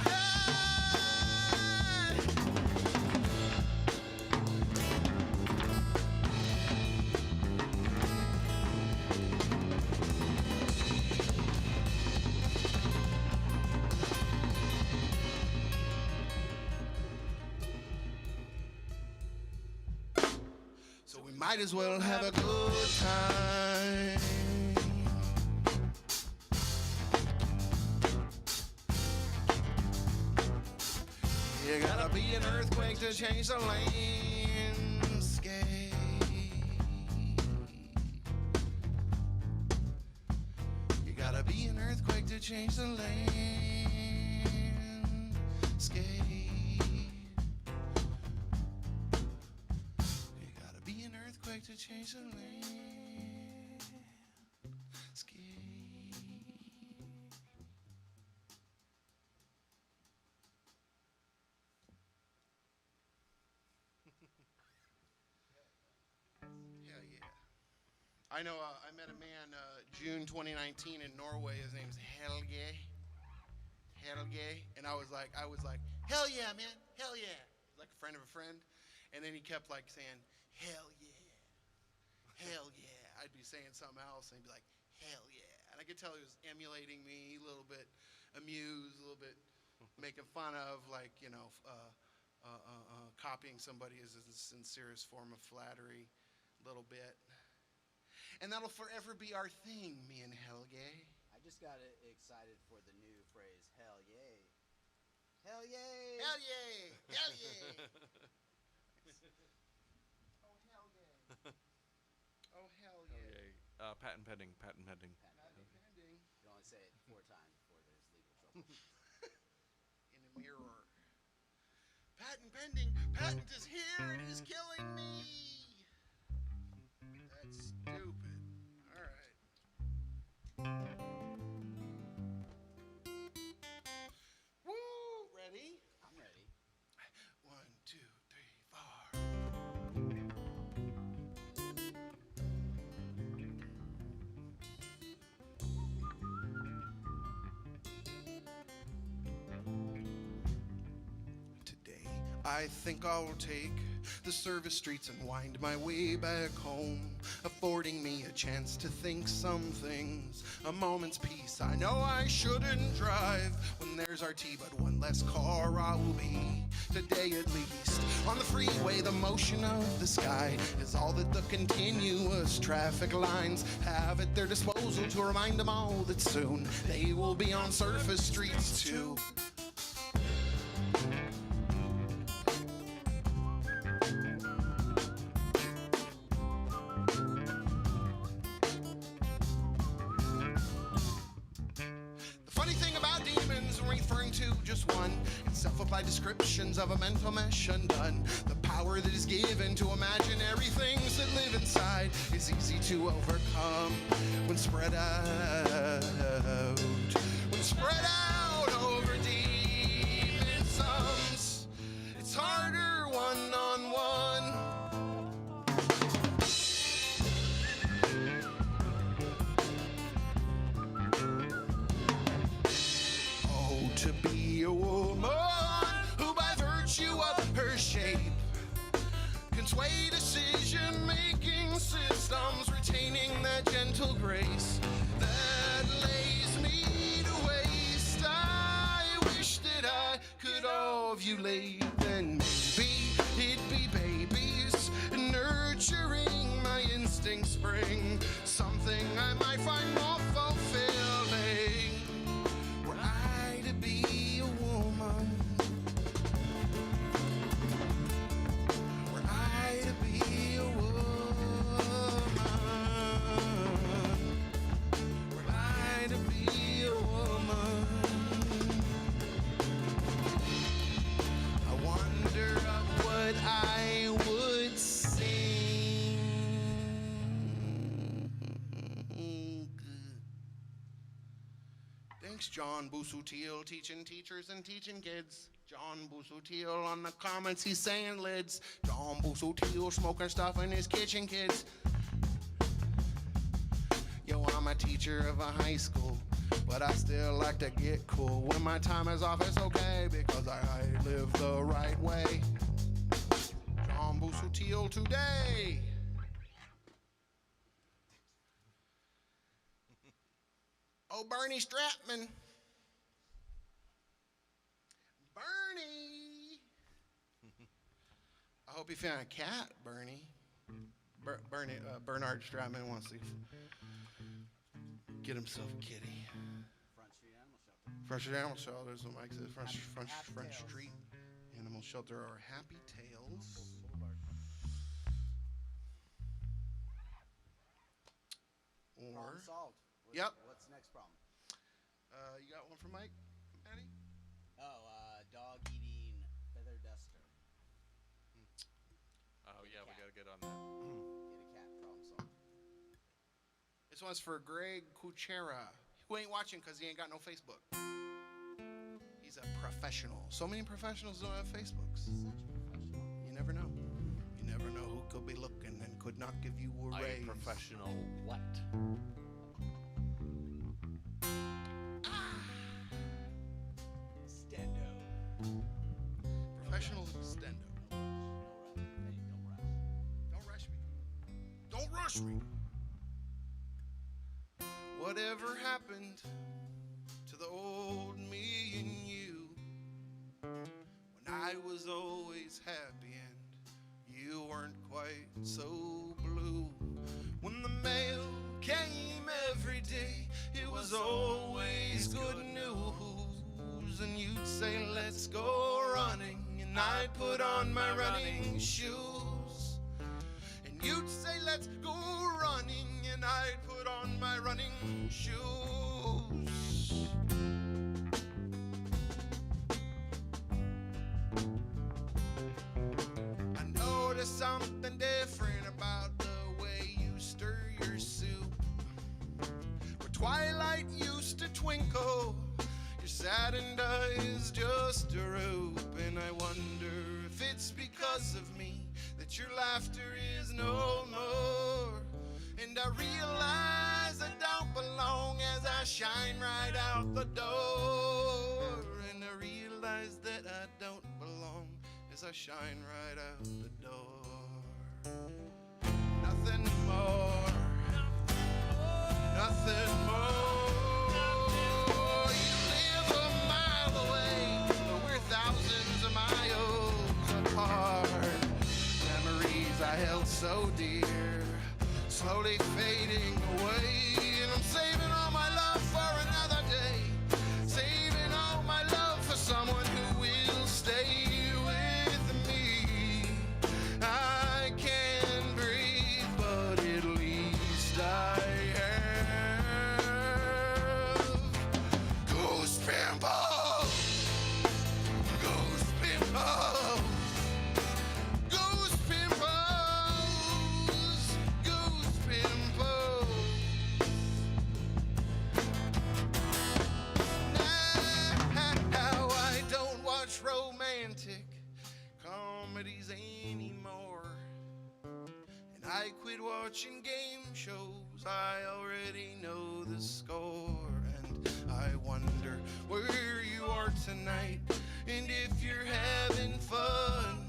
So we might as well have a good time. You gotta be an earthquake to change the landscape. You gotta be an earthquake to change the landscape. You gotta be an earthquake to change the landscape. Hell yeah. I know I met a man June 2019 in Norway. His name's Helge. Helge. And I was like, hell yeah, man. Hell yeah. Like a friend of a friend. And then he kept like saying, hell yeah. Hell yeah. I'd be saying something else and he'd be like, hell yeah. And I could tell he was emulating me, a little bit amused, a little bit making fun of, like, you know, copying somebody is the sincerest form of flattery, a little bit. And that'll forever be our thing, me and Helge. I just got excited for the new phrase, hell yay. Hell yay! Hell yeah! Hell yeah! Oh, hell yeah. Oh, hell yeah. Okay. Patent pending. Patent pending. Patent pending. You only say it 4 times before there's legal trouble. In a mirror. Patent pending. Patent is here. It is killing me. That's stupid. All right. Woo! Ready? I'm ready. 1, 2, 3, 4. Today, I think I'll take the service streets and wind my way back home, affording me a chance to think some things, a moment's peace. I know I shouldn't drive when there's RT, but one less car I will be, today at least. On the freeway, the motion of the sky is all that the continuous traffic lines have at their disposal to remind them all that soon they will be on surface streets too. Just one, it's self-applied descriptions of a mental mesh undone. The power that is given to imaginary things that live inside is easy to overcome when spread out. When spread out over demon sums, it's harder one-on-one. To be a woman who by virtue of her shape can sway decision-making systems, retaining that gentle grace that lays me to waste. I wish that I could ovulate, then maybe it'd be babies nurturing my instinct spring, something I might find more fulfilling. Were I to be a woman, were I to be a woman, were I to be a woman, I wonder of what I would sing. Thanks, John Busutil, teaching teachers and teaching kids. John Busutil on the comments, he's saying lids. John Busutil smoking stuff in his kitchen, kids. Yo, I'm a teacher of a high school, but I still like to get cool. When my time is off, it's okay, because I live the right way. John Busutil today. Oh, Bernie Stratman. Bernie. I hope you found a cat, Bernie. Bernard Stratman wants to get himself a kitty. Front Street Animal Shelter. Front Street Animal Shelter is what Mike says. Front Happy Tales. Street Animal Shelter or Happy Tales. Boulevard. Or Problem solved. Yep. What's the next problem? You got one for Mike, Maddie? Oh, dog eating feather duster. Oh, yeah, we cat. got to get on that. Get a cat. Problem solved. This one's for Greg Kuchera, who ain't watching because he ain't got no Facebook. He's a professional. So many professionals don't have Facebooks. Such a professional. You never know. You never know who could be looking and could not give you a I raise. professional what? Stendo. Professional stendo. Don't rush. Don't rush me. Whatever happened to the old me and you? When I was always happy and you weren't quite so blue. When the mail came every day, it was always good news. And you'd say, let's go running, and I'd put on my running shoes. And you'd say, let's go running, and I'd put on my running shoes. I noticed something different about the way you stir your soup. Where twilight used to twinkle, your saddened eyes just droop. And I wonder if it's because of me that your laughter is no more. And I realize I don't belong as I shine right out the door. And I realize that I don't belong as I shine right out the door. Nothing more. Nothing more. You live a mile away, but we're thousands of miles apart. Memories I held so dear, slowly fading away. And I'm saving all my love for another day, saving all my love for someone who will stay with me. I can't breathe, but at least I have ghost pimples, ghost pimples. Ghost pimples, ghost pimples. Now I don't watch romantic comedies anymore, and I quit watching game shows. I already know the score, and I wonder where you are tonight, and if you're having fun.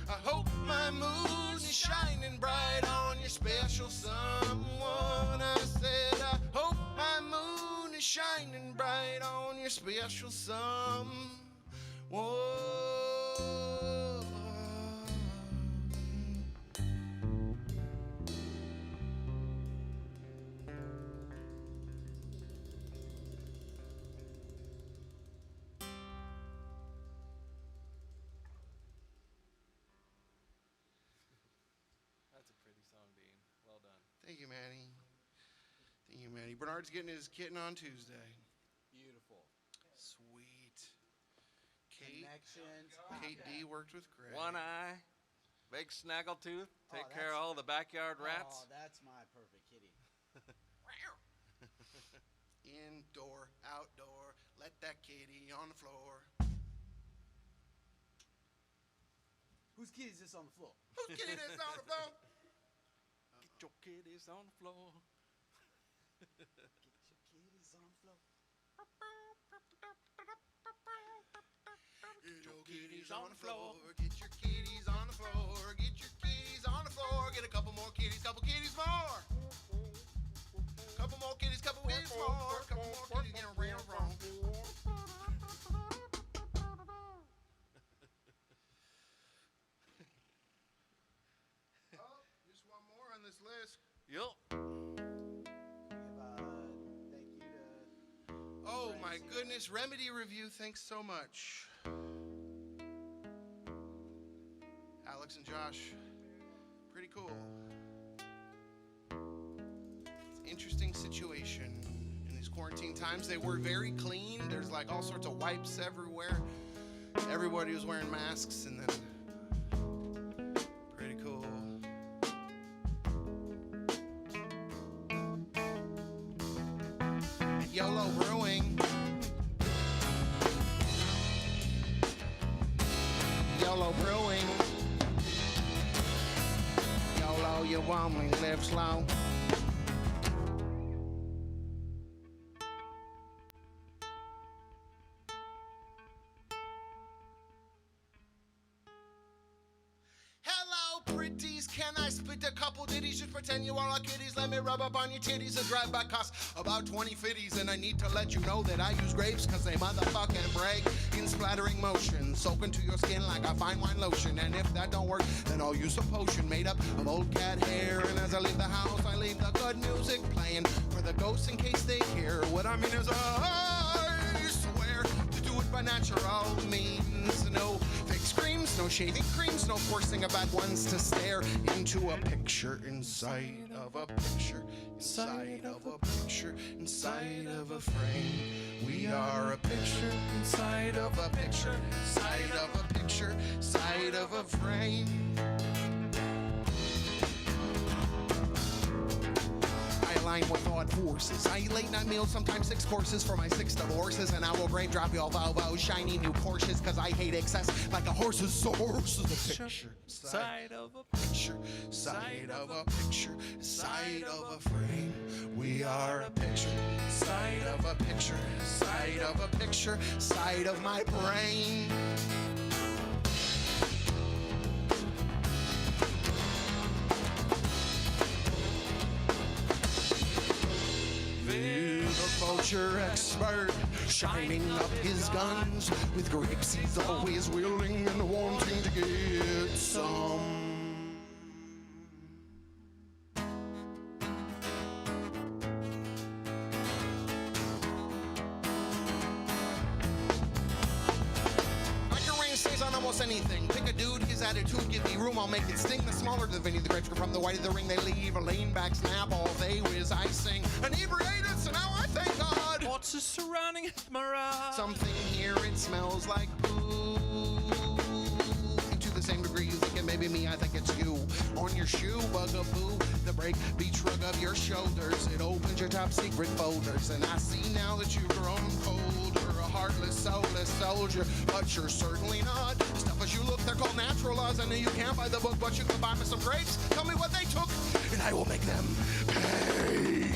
I hope my moon is shining bright on your special someone. I said, I hope my moon is shining bright on your special someone. That's a pretty song, Dean. Well done. Thank you, Manny. Thank you, Manny. Bernard's getting his kitten on Tuesday. Beautiful. Sweet. Kate Connections. D worked with Greg. One eye, big snaggletooth, take Oh, care of all the backyard rats. Oh, that's my perfect kitty. Indoor, outdoor, let that kitty on the floor. Whose kitty is this on the floor? Whose kitty is on the floor? Get your kitties on the floor. Get your kitties on the floor. Get your kitties on the floor. Get your kitties on the floor. Get your kitties on the floor. Get a couple more kitties, couple kitties more. Couple more kitties, couple kitties more. Couple more kitties, get around wrong. Oh, just one more. Lisk. Yup. Thank you to. Oh my Friends, yeah. goodness, Remedy Revue, thanks so much. Alex and Josh, pretty cool. It's an interesting situation in these quarantine times. They were very clean. There's like all sorts of wipes everywhere. Everybody was wearing masks, and then pretty cool. YOLO Brewing. YOLO Brewing. YOLO, you want me, live slow. Hello, pretties. Can I spit a couple ditties? Just pretend you are kitties. Let me rub up on your titties and drive by cost about 20 fitties. And I need to let you know that I use grapes because they motherfucking break in splattering motion. Soak into your skin like a fine wine lotion. And if that don't work, then I'll use a potion made up of old cat hair. And as I leave the house, I leave the good music playing for the ghosts in case they hear. What I mean is I swear to do it by natural means. No fake screams, no shaving creams, no forcing a bad ones to stare into a picture inside of a picture, inside of a picture, inside of a frame. We are a picture inside of a picture, inside of a picture, inside of a frame. I align with odd forces. I eat late night meals, sometimes 6 courses for my 6 divorces. And I will grave drop your Volvo, shiny new Porsches, cause I hate excess like a horse's source. The picture, Side of a picture, side of a picture, side of a frame. We are a picture, side of a picture, side of a picture, side of my brain. Culture expert, shining up his guns with grapes he's always willing and wanting to get some. Stays on almost anything. Pick a dude, his attitude, give me room, I'll make it sting. The smaller the Vinny, the grapes go from the white of the ring. They leave a lean back snap, all they whiz, I sing. Inebriated, so now I thank God. What's the surrounding mirage? Something here, it smells like poo. To the same degree you think it may be me, I think it's you. On your shoe, bugaboo, the break beat shrug of your shoulders. It opens your top secret folders. And I see now that you've grown colder. Heartless, soulless soldier, but you're certainly not. Stuff as you look, they're called natural laws. I know you can't buy the book, but you can buy me some grapes. Tell me what they took, and I will make them pay.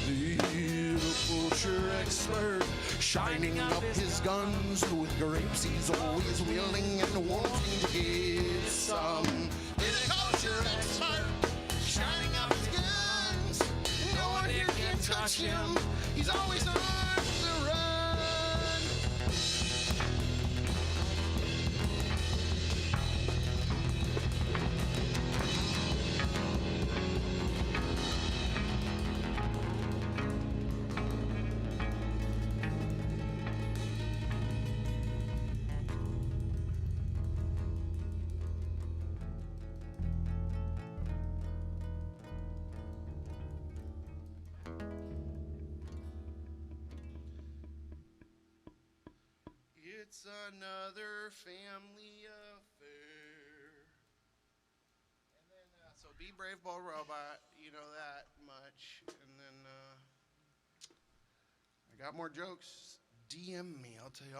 The butcher expert, shining up his guns with grapes he's always willing and wanting to get some. The culture expert, shining up his guns. No one here can touch him. He's always on the run. It's another family affair. And then, so be brave, bold robot. You know that much. And then, I got more jokes. DM me. I'll tell you all.